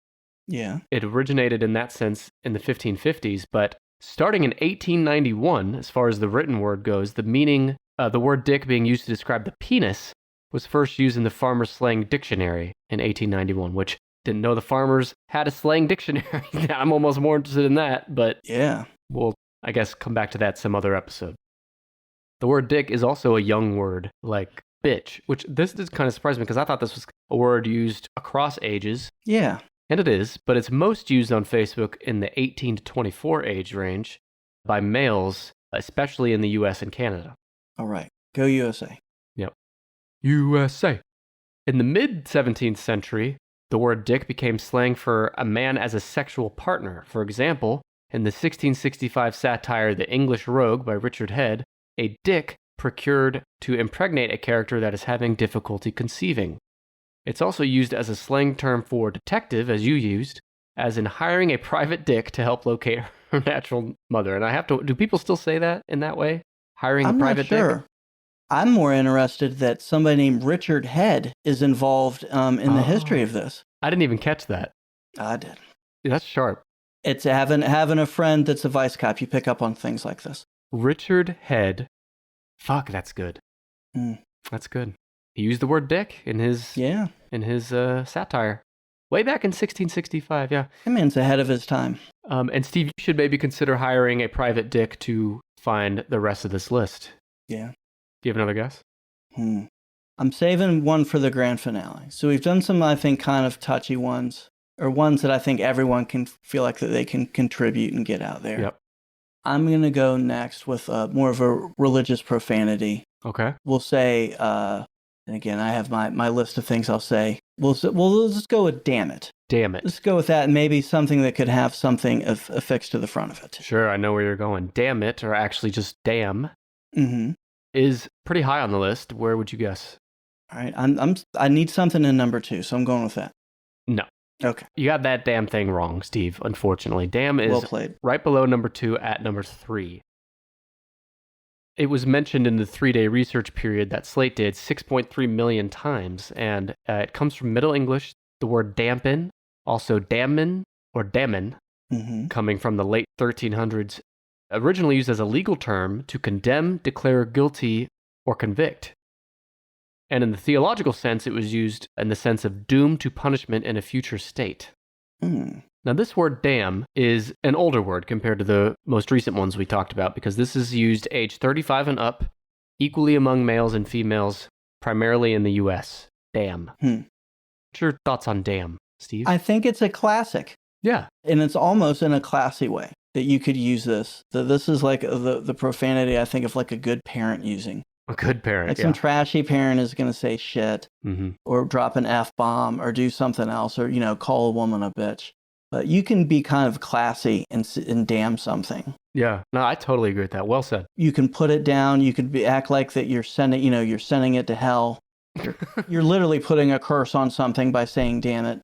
Yeah. It originated in that sense in the 1550s, but starting in 1891, as far as the written word goes, the meaning, the word dick being used to describe the penis was first used in the Farmer's Slang Dictionary in 1891, which didn't know the farmers had a slang dictionary. I'm almost more interested in that, but yeah, we'll, I guess, come back to that some other episode. The word dick is also a young word, like bitch, which this is kind of surprising me because I thought this was a word used across ages. Yeah. And it is, but it's most used on Facebook in the 18 to 24 age range by males, especially in the US and Canada. All right. Go USA. Yep. USA. In the mid-17th century, the word dick became slang for a man as a sexual partner. For example, in the 1665 satire The English Rogue by Richard Head, a dick procured to impregnate a character that is having difficulty conceiving. It's also used as a slang term for detective, as you used, as in hiring a private dick to help locate her natural mother. And I have to, do people still say that in that way? Hiring a private dick? I'm more interested that somebody named Richard Head is involved in the history of this. I didn't even catch that. I did. Yeah, that's sharp. It's having a friend that's a vice cop. You pick up on things like this. Richard Head. Fuck, that's good. That's good. He used the word dick in his satire. Way back in 1665, yeah. That man's ahead of his time. And Steve, you should maybe consider hiring a private dick to find the rest of this list. Yeah. Do you have another guess? I'm saving one for the grand finale. So we've done some, I think, kind of touchy ones, or ones that I think everyone can feel like that they can contribute and get out there. Yep. I'm going to go next with more of a religious profanity. Okay. We'll say, and again, I have my list of things I'll say. We'll just go with damn it. Damn it. Let's go with that, and maybe something that could have something affixed to the front of it. Sure, I know where you're going. Damn it, or actually just damn, Mm-hmm. is pretty high on the list. Where would you guess? All right, I need something in number 2, so I'm going with that. No. Okay. You got that damn thing wrong, Steve, unfortunately. Damn is Well played. right below number 2 at number 3. It was mentioned in the 3-day research period that Slate did 6.3 million times, and it comes from Middle English, the word dampen, also dammen or dammen, coming from the late 1300s, originally used as a legal term to condemn, declare guilty, or convict. And in the theological sense, it was used in the sense of doom to punishment in a future state. Now, this word damn is an older word compared to the most recent ones we talked about, because this is used age 35 and up, equally among males and females, primarily in the U.S. Damn. What's your thoughts on damn, Steve? I think it's a classic. Yeah. And it's almost in a classy way that you could use this. This is like the profanity, I think, of like a good parent using. A good parent, Like some trashy parent is going to say shit or drop an F-bomb or do something else or, call a woman a bitch. But you can be kind of classy and damn something. Yeah. No, I totally agree with that. Well said. You can put it down. You could act like that you're sending it to hell. You're literally putting a curse on something by saying damn it.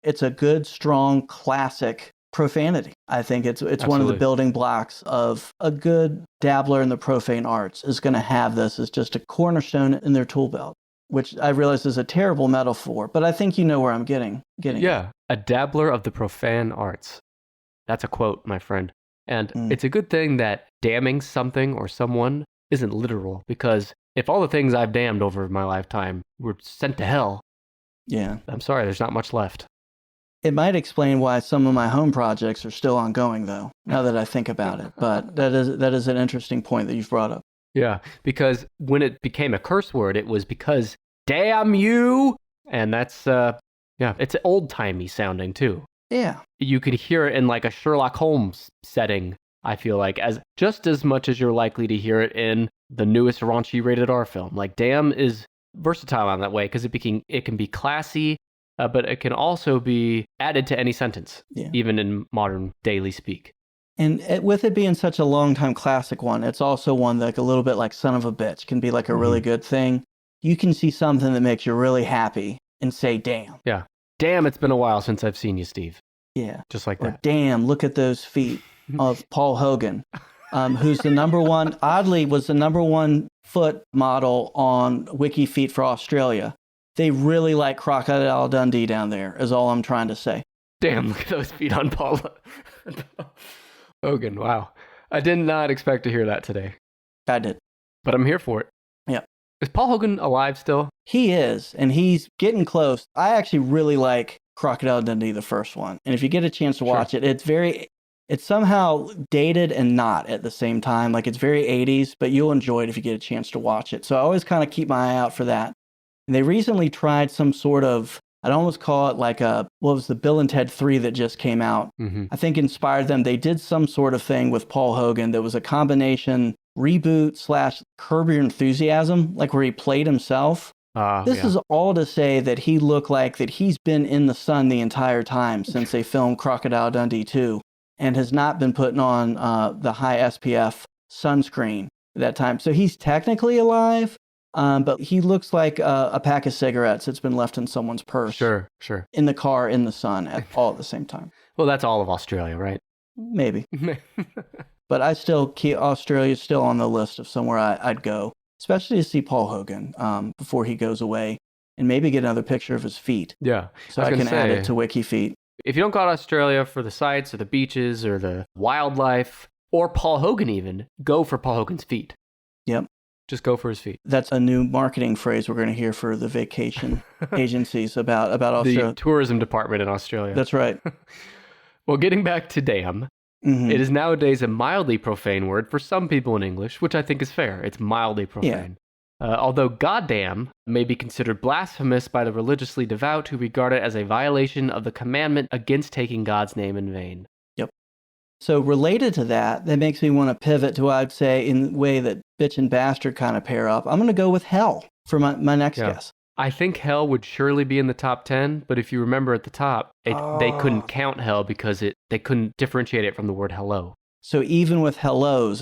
It's a good, strong, classic profanity. I think it's one of the building blocks of a good dabbler in the profane arts is going to have this as just a cornerstone in their tool belt, which I realize is a terrible metaphor, but I think you know where I'm getting. Yeah, a dabbler of the profane arts. That's a quote, my friend. And it's a good thing that damning something or someone isn't literal, because if all the things I've damned over my lifetime were sent to hell, I'm sorry, there's not much left. It might explain why some of my home projects are still ongoing, though, now that I think about it. But that is an interesting point that you've brought up. Yeah, because when it became a curse word, it was because, damn you! And that's, it's old-timey sounding, too. Yeah. You could hear it in like a Sherlock Holmes setting, I feel like, just as much as you're likely to hear it in the newest raunchy rated R film. Like, damn is versatile on that way, because it can be classy, but it can also be added to any sentence, even in modern daily speak. And with it being such a long-time classic one, it's also one that, like, a little bit like son of a bitch can be like a really good thing. You can see something that makes you really happy and say, damn. Yeah. Damn, it's been a while since I've seen you, Steve. Yeah. Just like or, that. Damn, look at those feet of Paul Hogan, who's the number one, oddly, was the number one foot model on Wiki Feet for Australia. They really like Crocodile Dundee down there, is all I'm trying to say. Damn, look at those feet on Paul Hogan. Wow. I did not expect to hear that today. I did. But I'm here for it. Yeah. Is Paul Hogan alive still? He is, and he's getting close. I actually really like Crocodile Dundee, the first one. And if you get a chance to watch it, it's somehow dated and not at the same time. Like, it's very 80s, but you'll enjoy it if you get a chance to watch it. So I always kind of keep my eye out for that. And they recently tried some sort of, I'd almost call it like what was the Bill and Ted 3 that just came out? I think inspired them. They did some sort of thing with Paul Hogan that was a combination reboot / Curb Your Enthusiasm, like where he played himself. This is all to say that he looked like that he's been in the sun the entire time since they filmed Crocodile Dundee 2 and has not been putting on the high SPF sunscreen at that time. So he's technically alive. But he looks like a pack of cigarettes that's been left in someone's purse. Sure. In the car, in the sun, all at the same time. Well, that's all of Australia, right? Maybe. But I still keep Australia still on the list of somewhere I'd go, especially to see Paul Hogan before he goes away and maybe get another picture of his feet. Yeah. So I can add it to Wiki Feet. If you don't go to Australia for the sights or the beaches or the wildlife or Paul Hogan even, go for Paul Hogan's feet. Yep. Just go for his feet. That's a new marketing phrase we're going to hear for the vacation agencies about Australia. The tourism department in Australia. That's right. Well, getting back to damn, it is nowadays a mildly profane word for some people in English, which I think is fair. It's mildly profane. Although goddamn may be considered blasphemous by the religiously devout who regard it as a violation of the commandment against taking God's name in vain. Yep. So related to that, that makes me want to pivot to what I'd say in the way that bitch and bastard kind of pair up. I'm going to go with hell for my next guess. I think hell would surely be in the top 10, but if you remember at the top, they couldn't count hell because they couldn't differentiate it from the word hello. So even with hellos,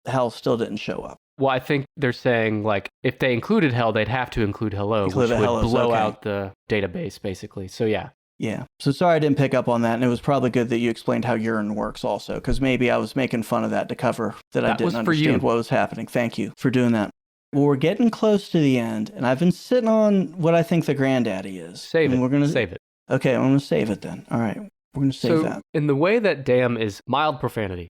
hell still didn't show up. Well, I think they're saying, like, if they included hell, they'd have to include hello, which would blow out the database, basically. So, yeah. Yeah. So sorry I didn't pick up on that, and it was probably good that you explained how urine works also, because maybe I was making fun of that to cover that I didn't understand what was happening. Thank you for doing that. Well, we're getting close to the end, and I've been sitting on what I think the granddaddy is. Save it. Okay, I'm going to save it then. All right. We're going to save that. In the way that damn is mild profanity,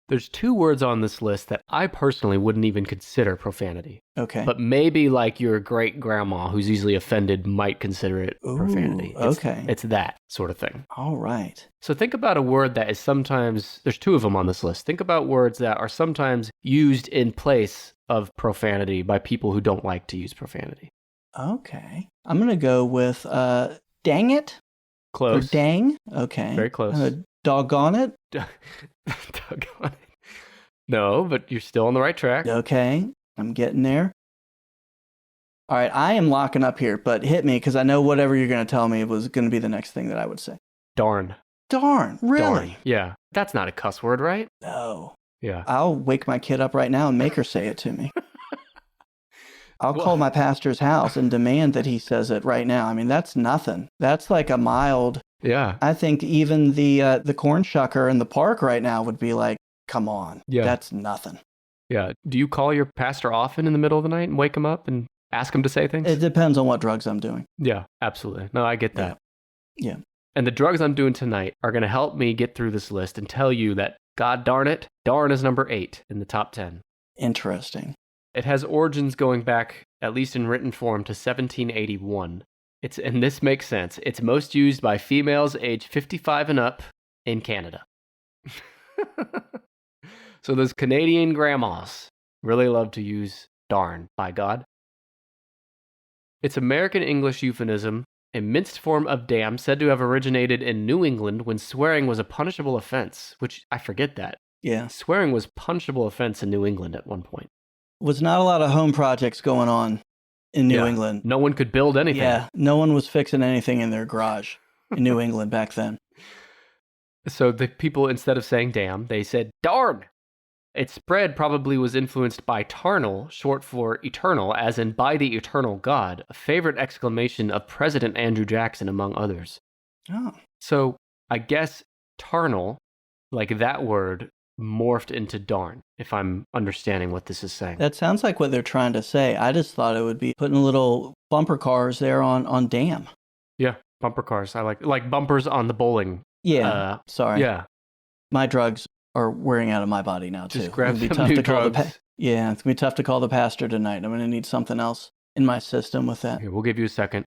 there's 2 words on this list that I personally wouldn't even consider profanity. Okay. But maybe like your great-grandma who's easily offended might consider it profanity. It's that sort of thing. All right. So think about a word that is sometimes, there's 2 of them on this list. Think about words that are sometimes used in place of profanity by people who don't like to use profanity. Okay. I'm going to go with dang it. Close. Or dang. Okay. Very close. Doggone it. Doggone it. No, but you're still on the right track. Okay. I'm getting there. All right. I am locking up here, but hit me because I know whatever you're going to tell me was going to be the next thing that I would say. Darn. Darn. Really? Darn. Yeah. That's not a cuss word, right? No. Yeah. I'll wake my kid up right now and make her say it to me. I'll call my pastor's house and demand that he says it right now. I mean, that's nothing. That's like a mild. Yeah. I think even the corn shucker in the park right now would be like, come on. Yeah. That's nothing. Yeah. Do you call your pastor often in the middle of the night and wake him up and ask him to say things? It depends on what drugs I'm doing. Yeah, absolutely. No, I get that. Yeah. And the drugs I'm doing tonight are going to help me get through this list and tell you that, God darn it, darn is number 8 in the top 10. Interesting. It has origins going back, at least in written form, to 1781. And this makes sense. It's most used by females aged 55 and up in Canada. So those Canadian grandmas really love to use darn, by God. It's American English euphemism, a minced form of damn said to have originated in New England when swearing was a punishable offense, which I forget that. Yeah. Swearing was punishable offense in New England at one point. Was not a lot of home projects going on in New England. No one could build anything. Yeah, no one was fixing anything in their garage in New England back then. So the people, instead of saying damn, they said darn. Its spread probably was influenced by tarnal, short for eternal, as in by the eternal God, a favorite exclamation of President Andrew Jackson, among others. Oh. So I guess tarnal, like that word, morphed into darn, if I'm understanding what this is saying. That sounds like what they're trying to say. I just thought it would be putting little bumper cars there on dam. Yeah, bumper cars. I like bumpers on the bowling. Yeah, sorry. Yeah. My drugs are wearing out of my body now, too. Just grab some new drugs. It's going to be tough to call the pastor tonight. I'm going to need something else in my system with that. Here, we'll give you a second.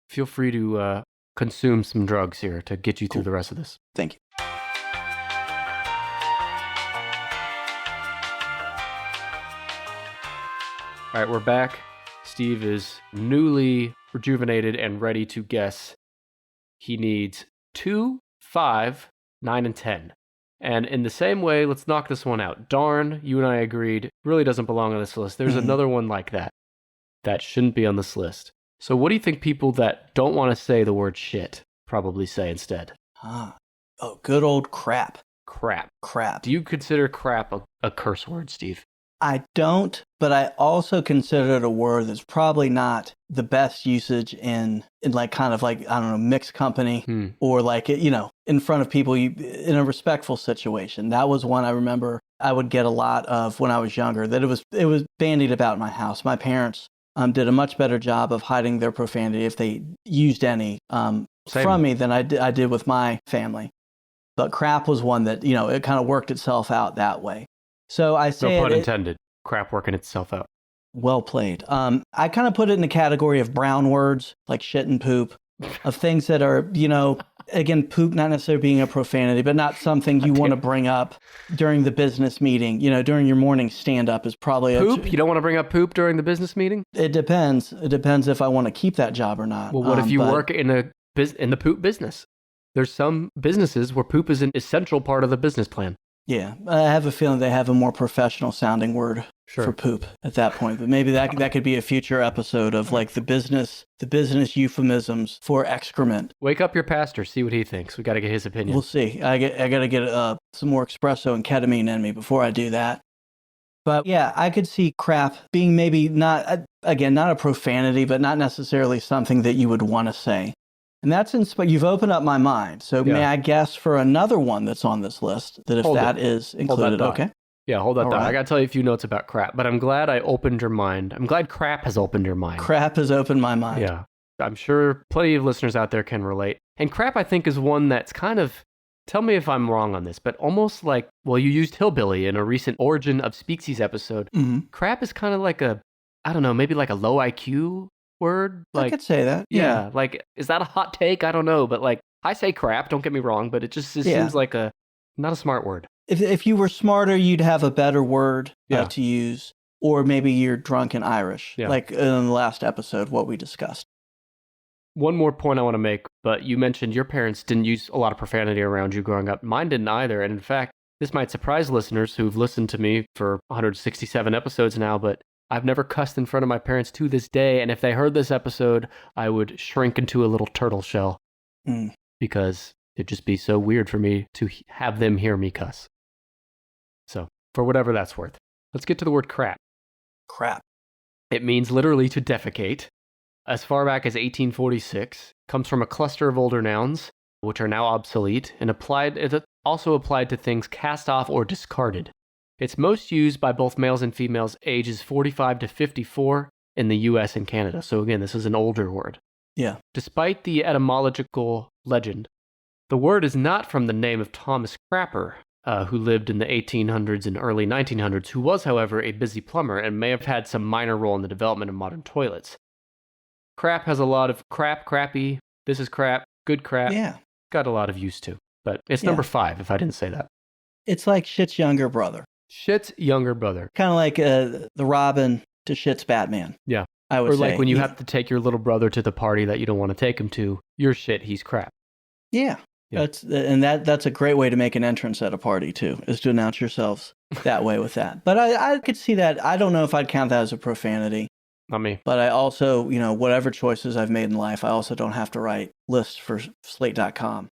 Feel free to consume some drugs here to get you through the rest of this. Thank you. All right, we're back. Steve is newly rejuvenated and ready to guess. He needs 2, 5, 9, and 10. And in the same way, let's knock this one out. Darn, you and I agreed, really doesn't belong on this list. There's another one like that shouldn't be on this list. So what do you think people that don't want to say the word shit probably say instead? Oh, good old crap. Crap. Do you consider crap a curse word, Steve? I don't, but I also consider it a word that's probably not the best usage in like kind of like, I don't know, mixed company or like, in front of people in a respectful situation. That was one I remember I would get a lot of when I was younger, that it was bandied about in my house. My parents did a much better job of hiding their profanity if they used any from me than I did with my family. But crap was one that, it kind of worked itself out that way. So I say no pun intended. Crap working itself out. Well played. I kind of put it in the category of brown words, like shit and poop, of things that are, again, poop not necessarily being a profanity, but not something you want to bring up during the business meeting. During your morning stand-up is probably poop. You don't want to bring up poop during the business meeting? It depends. It depends if I want to keep that job or not. Well, what if you work in the poop business? There's some businesses where poop is an essential part of the business plan. Yeah, I have a feeling they have a more professional sounding word for poop at that point. But maybe that could be a future episode of like the business euphemisms for excrement. Wake up your pastor, see what he thinks. We got to get his opinion. We'll see. I got to get some more espresso and ketamine in me before I do that. But yeah, I could see crap being maybe not a profanity, but not necessarily something that you would want to say. And that's you've opened up my mind. So may I guess for another one that's on this list that if that is included, okay? Yeah, hold that thought. Right. I got to tell you a few notes about crap, but I'm glad I opened your mind. I'm glad crap has opened your mind. Crap has opened my mind. Yeah. I'm sure plenty of listeners out there can relate. And crap, I think, is one that's kind of, tell me if I'm wrong on this, but almost like, well, you used hillbilly in a recent Origin of Speaksies episode. Mm-hmm. Crap is kind of like maybe like a low IQ word. Like, I could say that. Yeah. Like, is that a hot take? I don't know. But like, I say crap, don't get me wrong, but it seems like not a smart word. If you were smarter, you'd have a better word to use. Or maybe you're drunk and Irish, like in the last episode, what we discussed. One more point I want to make, but you mentioned your parents didn't use a lot of profanity around you growing up. Mine didn't either. And in fact, this might surprise listeners who've listened to me for 167 episodes now, but I've never cussed in front of my parents to this day. And if they heard this episode, I would shrink into a little turtle shell because it'd just be so weird for me to have them hear me cuss. So, for whatever that's worth, let's get to the word crap. Crap. It means literally to defecate. As far back as 1846, comes from a cluster of older nouns, which are now obsolete, and it also applied to things cast off or discarded. It's most used by both males and females ages 45 to 54 in the US and Canada. So again, this is an older word. Yeah. Despite the etymological legend, the word is not from the name of Thomas Crapper, who lived in the 1800s and early 1900s, who was, however, a busy plumber and may have had some minor role in the development of modern toilets. Crap has a lot of crap, crappy, this is crap, good crap. Yeah. Got a lot of use to. But it's number 5, if I didn't say that. It's like Shit's younger brother. Shit's younger brother. Kind of like the Robin to Shit's Batman. Yeah. I would say. Or like when you have to take your little brother to the party that you don't want to take him to, you're shit, he's crap. Yeah. That's a great way to make an entrance at a party too, is to announce yourselves that way with that. But I could see that. I don't know if I'd count that as a profanity. Not me. But I also, whatever choices I've made in life, I also don't have to write lists for Slate.com.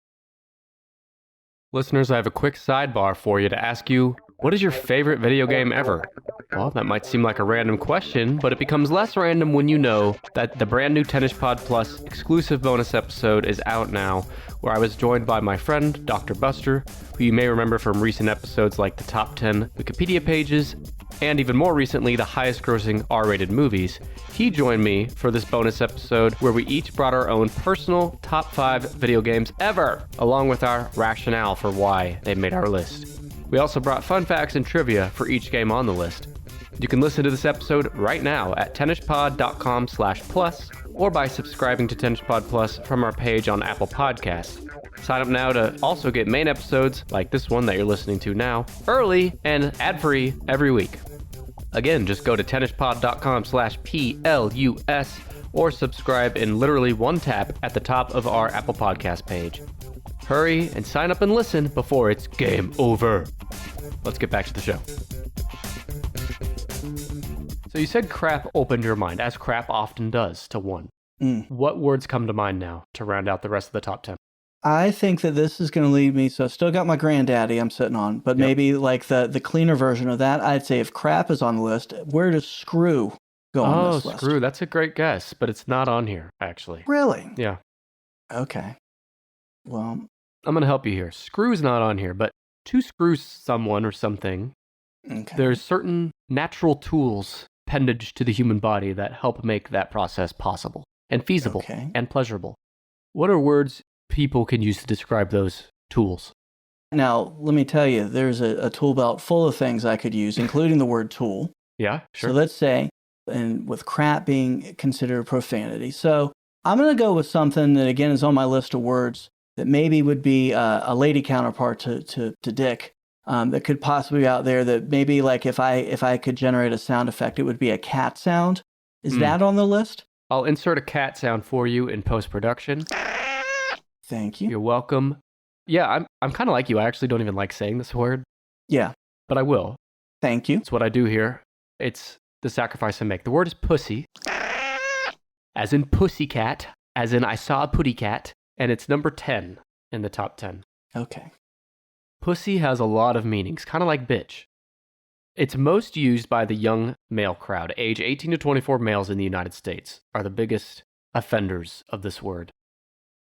Listeners, I have a quick sidebar for you to ask you, what is your favorite video game ever? Well, that might seem like a random question, but it becomes less random when you know that the brand new Tennis Pod Plus exclusive bonus episode is out now, where I was joined by my friend, Dr. Buster, who you may remember from recent episodes like the top 10 Wikipedia pages, and even more recently, the highest grossing R-rated movies. He joined me for this bonus episode where we each brought our own personal top 5 video games ever, along with our rationale for why they made our list. We also brought fun facts and trivia for each game on the list. You can listen to this episode right now at tennispod.com/plus or by subscribing to Tennispod Plus from our page on Apple Podcasts. Sign up now to also get main episodes like this one that you're listening to now, early and ad-free every week. Again, just go to tennispod.com/PLUS or subscribe in literally one tap at the top of our Apple Podcast page. Hurry and sign up and listen before it's game over. Let's get back to the show. So you said crap opened your mind, as crap often does to one. What words come to mind now to round out the rest of the top 10? I think that this is going to lead me, so I still got my granddaddy I'm sitting on, but maybe like the cleaner version of that, I'd say if crap is on the list, where does screw go on this list? Oh, screw, that's a great guess, but it's not on here, actually. Really? Yeah. Okay. Well, I'm going to help you here. Screw's not on here, but to screw someone or something, there's certain natural tools appendage to the human body that help make that process possible and feasible and pleasurable. What are words people can use to describe those tools? Now, let me tell you, there's a tool belt full of things I could use, including the word tool. Yeah, sure. So let's say and with crap being considered profanity. So I'm going to go with something that, again, is on my list of words that maybe would be a lady counterpart to dick, that could possibly be out there, that maybe like if I could generate a sound effect, it would be a cat sound. Is that on the list? I'll insert a cat sound for you in post-production. Thank you. You're welcome. Yeah, I'm kind of like you. I actually don't even like saying this word. Yeah. But I will. Thank you. It's what I do here. It's the sacrifice I make. The word is pussy, as in pussycat, as in I saw a putty cat, and it's number 10 in the top 10. Okay. Pussy has a lot of meanings, kind of like bitch. It's most used by the young male crowd. Age 18 to 24 males in the United States are the biggest offenders of this word.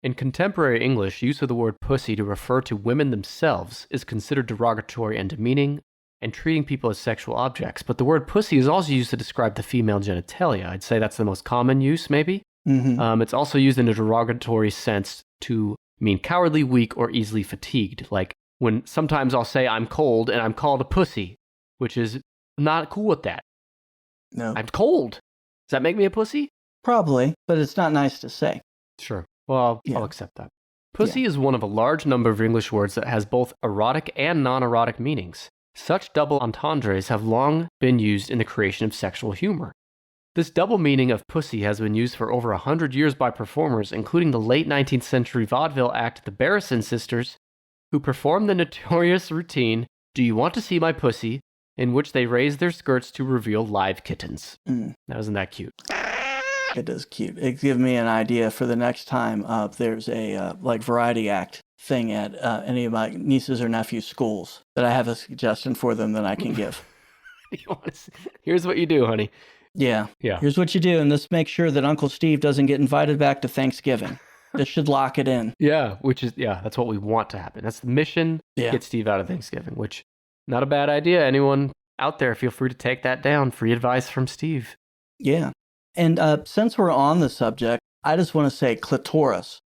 In contemporary English, use of the word pussy to refer to women themselves is considered derogatory and demeaning, and treating people as sexual objects. But the word pussy is also used to describe the female genitalia. I'd say that's the most common use, maybe. Mm-hmm. It's also used in a derogatory sense to mean cowardly, weak, or easily fatigued. Like when sometimes I'll say I'm cold and I'm called a pussy, which is not cool with that. No. I'm cold. Does that make me a pussy? Probably, but it's not nice to say. Sure. Well, Yeah. I'll accept that. Pussy is one of a large number of English words that has both erotic and non-erotic meanings. Such double entendres have long been used in the creation of sexual humor. This double meaning of pussy has been used for over 100 years by performers, including the late 19th century vaudeville act The Barrison Sisters, who performed the notorious routine, "Do You Want to See My Pussy?" in which they raised their skirts to reveal live kittens. Now, isn't that cute? It is cute. It gives me an idea for the next time there's a like variety act thing at any of my nieces or nephews' schools that I have a suggestion for them that I can give. Here's what you do, honey. Yeah. Yeah. Here's what you do, and this makes sure that Uncle Steve doesn't get invited back to Thanksgiving. This should lock it in. Yeah, that's what we want to happen. That's the mission. Yeah. Get Steve out of Thanksgiving, which, not a bad idea. Anyone out there, feel free to take that down. Free advice from Steve. Yeah. And since we're on the subject, I just want to say clitoris.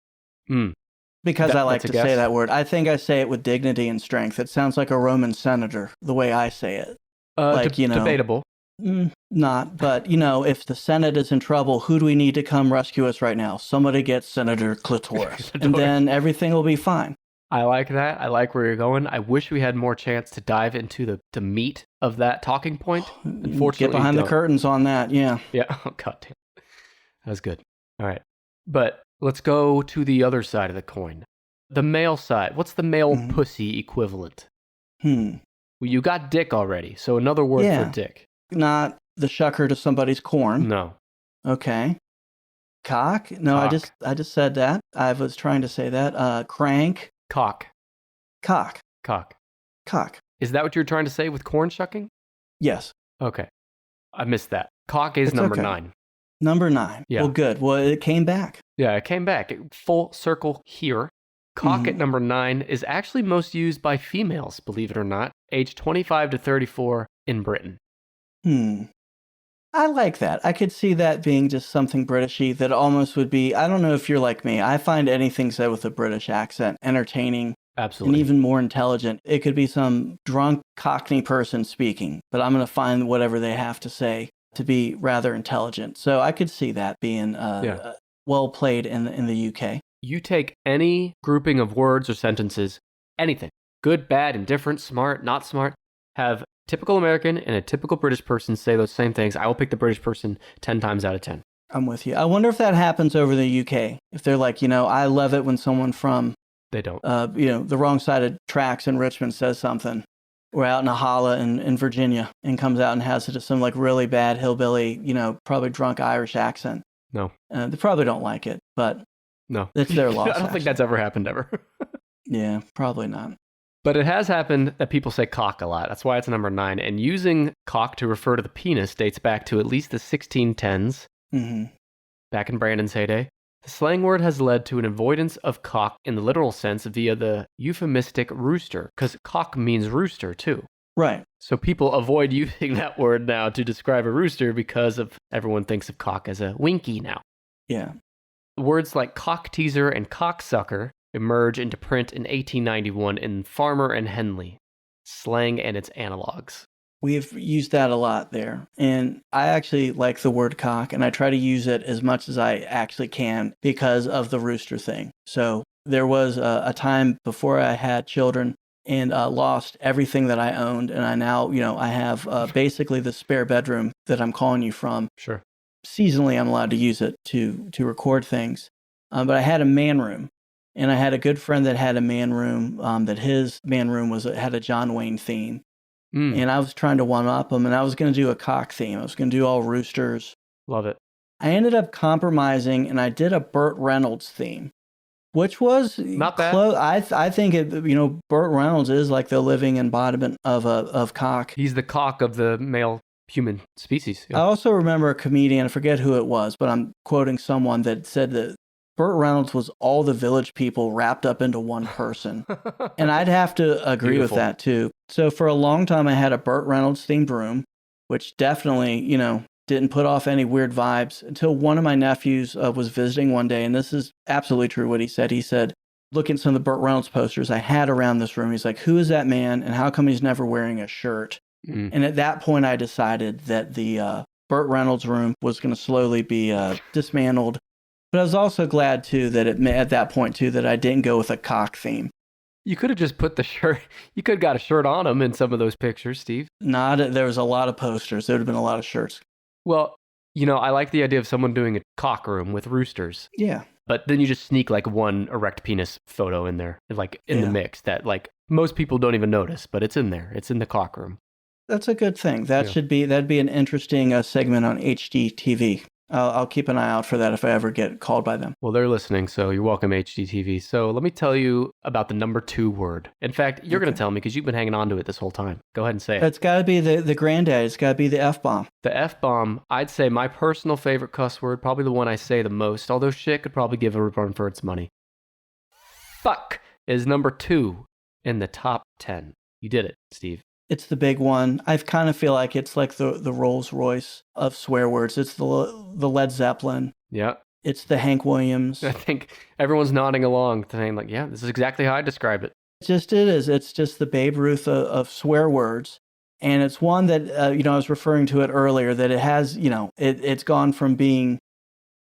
Because I like to say that word. I think I say it with dignity and strength. It sounds like a Roman senator, the way I say it. Debatable. Not, but, if the Senate is in trouble, who do we need to come rescue us right now? Somebody get Senator Clitoris, and then everything will be fine. I like that. I like where you're going. I wish we had more chance to dive into the meat of that talking point. Unfortunately, get behind the curtains on that, yeah. Yeah, oh, God damn. That was good. All right. But let's go to the other side of the coin. The male side. What's the male pussy equivalent? Well, you got dick already, so another word for dick. Not the shucker to somebody's corn. No. Okay. Cock? No, Cock. I just said that. I was trying to say that. Crank. Cock. Cock. Cock. Cock. Is that what you're trying to say with corn shucking? Yes. Okay. I missed that. Cock is It's number okay. 9. Number 9. Yeah. Well, good. Well, it came back. Yeah, it came back. Full circle here. Cock at number 9 is actually most used by females, believe it or not, age 25 to 34 in Britain. I like that. I could see that being just something Britishy that almost would be, I don't know if you're like me. I find anything said with a British accent entertaining. Absolutely. And even more intelligent. It could be some drunk Cockney person speaking, but I'm going to find whatever they have to say to be rather intelligent. So I could see that being well played in the UK. You take any grouping of words or sentences, anything, good, bad, indifferent, smart, not smart, have typical American and a typical British person say those same things. I will pick the British person 10 times out of 10. I'm with you. I wonder if that happens over the UK. If they're like, I love it when someone from They don't. the wrong side of tracks in Richmond says something. We're out in a holla in Virginia and comes out and has some like really bad hillbilly, probably drunk Irish accent. No. They probably don't like it, but no, it's their loss. I don't think that's ever happened ever. Yeah, probably not. But it has happened that people say cock a lot. That's why it's number 9. And using cock to refer to the penis dates back to at least the 1610s, back in Brandon's heyday. The slang word has led to an avoidance of cock in the literal sense via the euphemistic rooster, because cock means rooster too. Right. So people avoid using that word now to describe a rooster because of everyone thinks of cock as a winky now. Yeah. Words like cock teaser and cocksucker emerge into print in 1891 in Farmer and Henley, slang and its analogs. We've used that a lot there. And I actually like the word cock, and I try to use it as much as I actually can because of the rooster thing. So there was a time before I had children and lost everything that I owned. And I now, I have basically the spare bedroom that I'm calling you from. Sure. Seasonally, I'm allowed to use it to record things. But I had a man room. And I had a good friend that had a man room, that his man room had a John Wayne theme. And I was trying to one-up him, and I was going to do a cock theme. I was going to do all roosters. Love it. I ended up compromising, and I did a Burt Reynolds theme, which was not bad. I think Burt Reynolds is like the living embodiment of cock. He's the cock of the male human species. Yeah. I also remember a comedian, I forget who it was, but I'm quoting someone that said that Burt Reynolds was all the Village People wrapped up into one person. And I'd have to agree with that too. So for a long time, I had a Burt Reynolds themed room, which definitely, didn't put off any weird vibes until one of my nephews was visiting one day. And this is absolutely true what he said. He said, look at some of the Burt Reynolds posters I had around this room. He's like, who is that man? And how come he's never wearing a shirt? And at that point, I decided that the Burt Reynolds room was going to slowly be dismantled. But I was also glad, too, that at that point, too, that I didn't go with a cock theme. You could have just put the shirt, you could have got a shirt on him in some of those pictures, Steve. There was a lot of posters. There would have been a lot of shirts. Well, I like the idea of someone doing a cock room with roosters. Yeah. But then you just sneak like one erect penis photo in there, like in the mix that like most people don't even notice, but it's in there. It's in the cock room. That's a good thing. That'd be an interesting segment on HGTV. I'll keep an eye out for that if I ever get called by them. Well, they're listening, so you're welcome, HGTV. So let me tell you about the number 2 word. In fact, you're going to tell me because you've been hanging on to it this whole time. Go ahead and say it. It's got to be the granddad. It's got to be the F-bomb. The F-bomb, I'd say my personal favorite cuss word, probably the one I say the most, although shit could probably give a run for its money. Fuck is number 2 in the top 10. You did it, Steve. It's the big one. I kind of feel like it's like the Rolls Royce of swear words. It's the Led Zeppelin. Yeah. It's the Hank Williams. I think everyone's nodding along, saying like, yeah, this is exactly how I describe it. It is. It's just the Babe Ruth of swear words. And it's one that, I was referring to it earlier, that it has, it's gone from being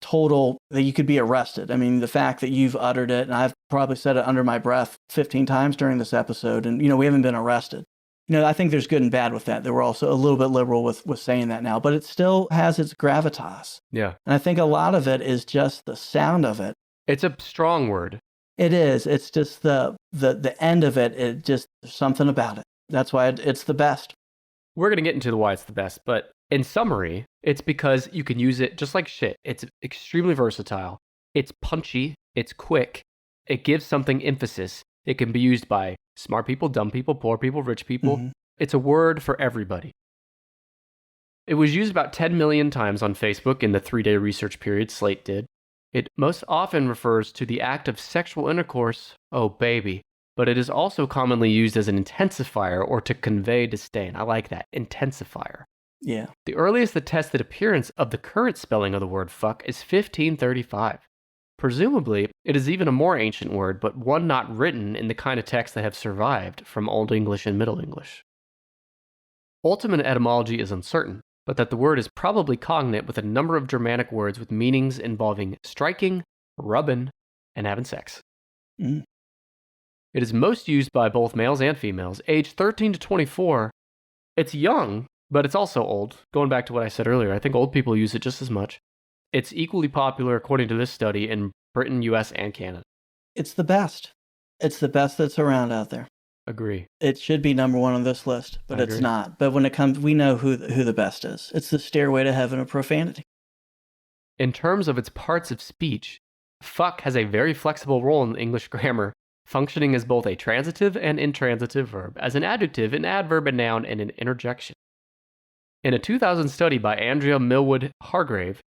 total, that you could be arrested. I mean, the fact that you've uttered it, and I've probably said it under my breath 15 times during this episode, and, we haven't been arrested. I think there's good and bad with that. We're also a little bit liberal with saying that now, but it still has its gravitas. Yeah. And I think a lot of it is just the sound of it. It's a strong word. It is. It's just the end of it. It just, there's something about it. That's why it's the best. We're going to get into why it's the best, but in summary, it's because you can use it just like shit. It's extremely versatile. It's punchy. It's quick. It gives something emphasis. It can be used by smart people, dumb people, poor people, rich people. Mm-hmm. It's a word for everybody. It was used about 10 million times on Facebook in the 3-day research period Slate did. It most often refers to the act of sexual intercourse, oh baby, but it is also commonly used as an intensifier or to convey disdain. I like that, intensifier. Yeah. The earliest attested appearance of the current spelling of the word fuck is 1535. Presumably, it is even a more ancient word, but one not written in the kind of texts that have survived from Old English and Middle English. Ultimate etymology is uncertain, but that the word is probably cognate with a number of Germanic words with meanings involving striking, rubbing, and having sex. Mm. It is most used by both males and females, aged 13 to 24. It's young, but it's also old. Going back to what I said earlier, I think old people use it just as much. It's equally popular, according to this study, in Britain, US, and Canada. It's the best. It's the best that's around out there. Agree. It should be number 1 on this list, but it's not. But when it comes, we know who the best is. It's the stairway to heaven of profanity. In terms of its parts of speech, fuck has a very flexible role in English grammar, functioning as both a transitive and intransitive verb, as an adjective, an adverb, a noun, and an interjection. In a 2000 study by Andrea Millwood Hargrave,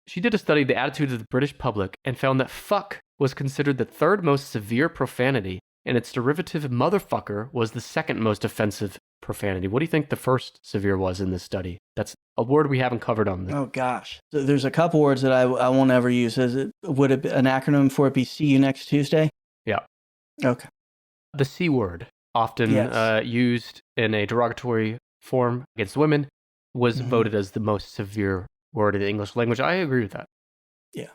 she did a study of the attitude of the British public and found that fuck was considered the 3rd most severe profanity, and its derivative motherfucker was the 2nd most offensive profanity. What do you think the first severe was in this study? That's a word we haven't covered on this. Oh, gosh. There's a couple words that I won't ever use. Would it be an acronym for it be see you next Tuesday? Yeah. Okay. The C word, often used in a derogatory form against women was voted as the most severe word in the English language. I agree with that. Yeah.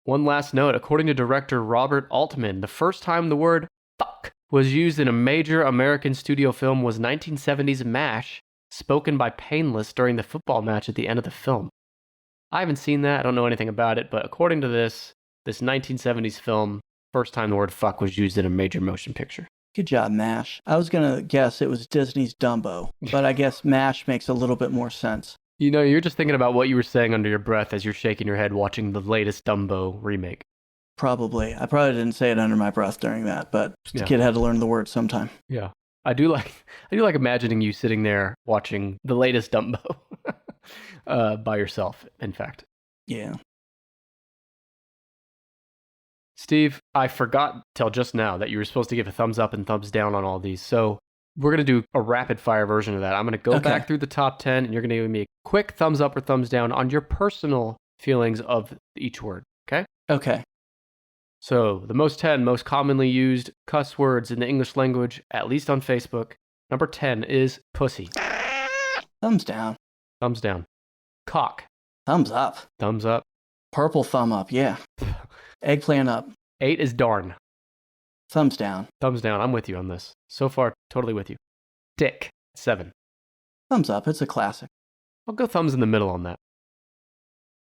One last note. According to director Robert Altman, the first time the word fuck was used in a major American studio film was 1970's MASH, spoken by Painless during the football match at the end of the film. I haven't seen that. I don't know anything about it, but according to this 1970s film, first time the word fuck was used in a major motion picture. Good job, MASH. I was going to guess it was Disney's Dumbo, but I guess MASH makes a little bit more sense. You know, you're just thinking about what you were saying under your breath as you're shaking your head watching the latest Dumbo remake. Probably. I probably didn't say it under my breath during that, but the kid had to learn the word sometime. Yeah. I do like imagining you sitting there watching the latest Dumbo by yourself, in fact. Yeah. Steve, I forgot till just now that you were supposed to give a thumbs up and thumbs down on all these. So we're going to do a rapid fire version of that. I'm going to go back through the top 10 and you're going to give me a quick thumbs up or thumbs down on your personal feelings of each word. Okay? Okay. So the most 10 most commonly used cuss words in the English language, at least on Facebook. Number 10 is pussy. Thumbs down. Thumbs down. Cock. Thumbs up. Thumbs up. Purple thumb up, yeah. Eggplant up. 8 is darn. Thumbs down. Thumbs down. I'm with you on this. So far, totally with you. Dick. 7. Thumbs up. It's a classic. I'll go thumbs in the middle on that.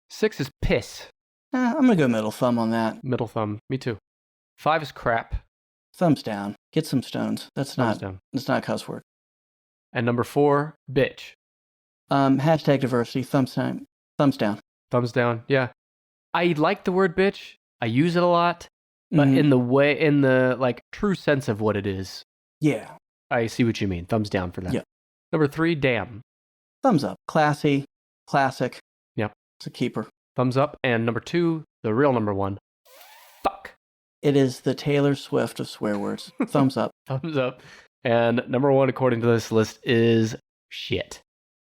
6 is piss. I'm going to go middle thumb on that. Middle thumb. Me too. 5 is crap. Thumbs down. Get some stones. That's not a cuss word. And number 4, bitch. Hashtag diversity. Thumbs down. Thumbs down. Thumbs down. Yeah. I like the word bitch. I use it a lot, but in the like true sense of what it is. Yeah. I see what you mean. Thumbs down for that. Yeah. Number 3, damn. Thumbs up. Classy. Classic. Yep. It's a keeper. Thumbs up. And number 2, the real number 1, fuck. It is the Taylor Swift of swear words. Thumbs up. Thumbs up. And number 1, according to this list, is shit.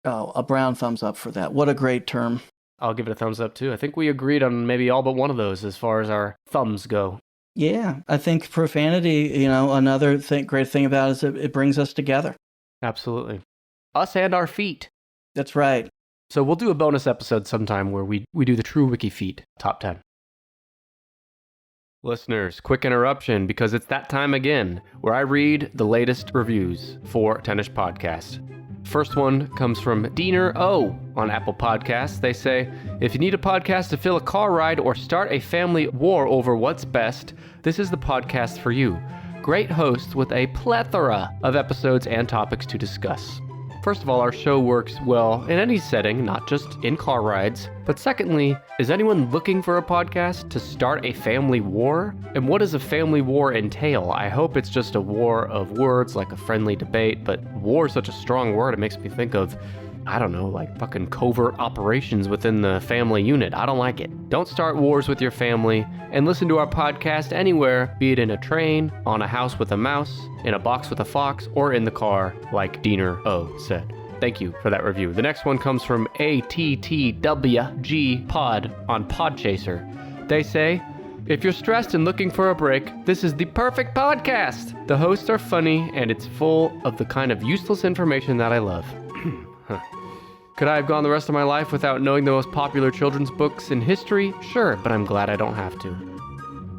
Oh, a brown thumbs up for that. What a great term. I'll give it a thumbs up too. I think we agreed on maybe all but one of those as far as our thumbs go. Yeah, I think profanity, another great thing about it is it brings us together. Absolutely. Us and our feet. That's right. So we'll do a bonus episode sometime where we do the true wiki feet top 10. Listeners, quick interruption because it's that time again where I read the latest reviews for Tennis Podcast. First one comes from Diener O on Apple Podcasts. They say, if you need a podcast to fill a car ride or start a family war over what's best, this is the podcast for you. Great hosts with a plethora of episodes and topics to discuss. First of all, our show works well in any setting, not just in car rides. But secondly, is anyone looking for a podcast to start a family war? And what does a family war entail? I hope it's just a war of words, like a friendly debate, but war is such a strong word, it makes me think of, I don't know, like fucking covert operations within the family unit. I don't like it. Don't start wars with your family, and listen to our podcast anywhere, be it in a train, on a house with a mouse, in a box with a fox, or in the car, like Diener O said. Thank you for that review. The next one comes from ATTWG Pod on Podchaser. They say, if you're stressed and looking for a break, this is the perfect podcast. The hosts are funny, and it's full of the kind of useless information that I love. Could I have gone the rest of my life without knowing the most popular children's books in history? Sure, but I'm glad I don't have to.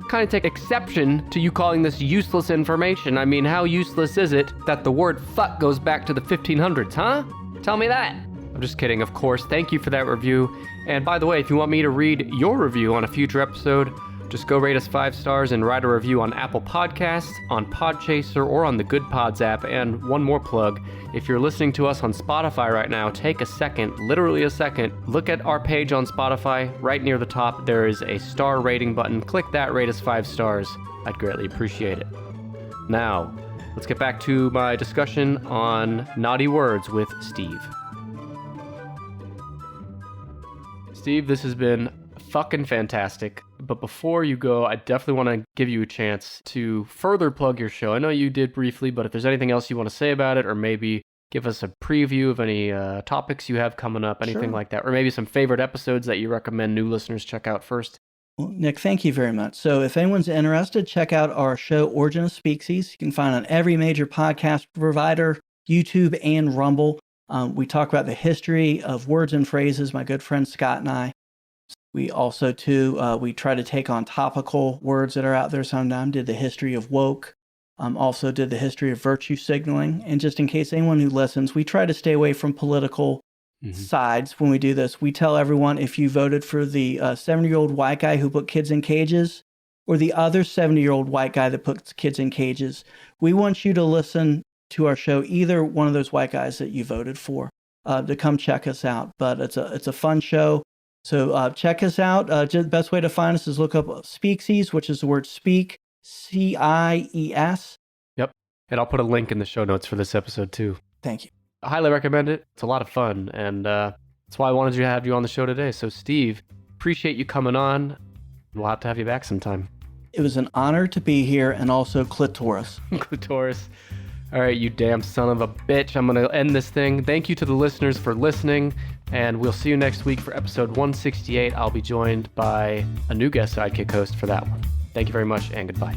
Kind of take exception to you calling this useless information. I mean, how useless is it that the word fuck goes back to the 1500s, huh? Tell me that. I'm just kidding, of course. Thank you for that review. And by the way, if you want me to read your review on a future episode, just go rate us 5 stars and write a review on Apple Podcasts, on Podchaser, or on the Good Pods app. And one more plug, if you're listening to us on Spotify right now, take a second, literally a second, look at our page on Spotify. Right near the top, there is a star rating button. Click that, rate us 5 stars. I'd greatly appreciate it. Now, let's get back to my discussion on naughty words with Steve. Steve, this has been fucking fantastic. But before you go, I definitely want to give you a chance to further plug your show. I know you did briefly, but if there's anything else you want to say about it, or maybe give us a preview of any topics you have coming up, anything like that, or maybe some favorite episodes that you recommend new listeners check out first. Well, Nick, thank you very much. So if anyone's interested, check out our show, Origin of Speaksies. You can find on every major podcast provider, YouTube and Rumble. We talk about the history of words and phrases, my good friend Scott and I. We also, we try to take on topical words that are out there sometimes, did the history of woke, also did the history of virtue signaling. And just in case anyone who listens, we try to stay away from political sides when we do this. We tell everyone, if you voted for the 70-year-old white guy who put kids in cages or the other 70-year-old white guy that puts kids in cages, we want you to listen to our show, either one of those white guys that you voted for, to come check us out. But it's a fun show. So check us out. The best way to find us is look up Speaksies, which is the word speak, CIES. Yep. And I'll put a link in the show notes for this episode too. Thank you. I highly recommend it. It's a lot of fun, and that's why I wanted to have you on the show today. So, Steve, appreciate you coming on. We'll have to have you back sometime. It was an honor to be here, and also clitoris. Clitoris. All right, you damn son of a bitch. I'm going to end this thing. Thank you to the listeners for listening, and we'll see you next week for episode 168. I'll be joined by a new guest sidekick host for that one. Thank you very much, and goodbye.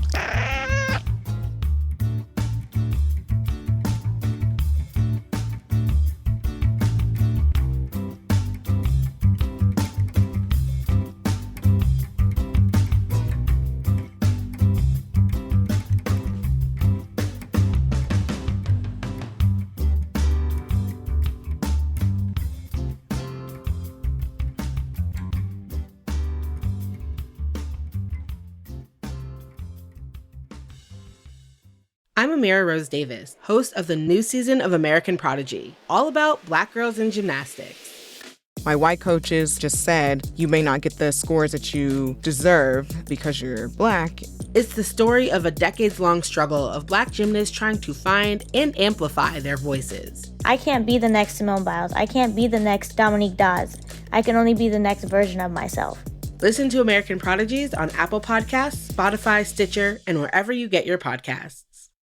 I'm Amira Rose Davis, host of the new season of American Prodigy, all about Black girls in gymnastics. My white coaches just said, you may not get the scores that you deserve because you're Black. It's the story of a decades-long struggle of Black gymnasts trying to find and amplify their voices. I can't be the next Simone Biles. I can't be the next Dominique Dawes. I can only be the next version of myself. Listen to American Prodigies on Apple Podcasts, Spotify, Stitcher, and wherever you get your podcasts.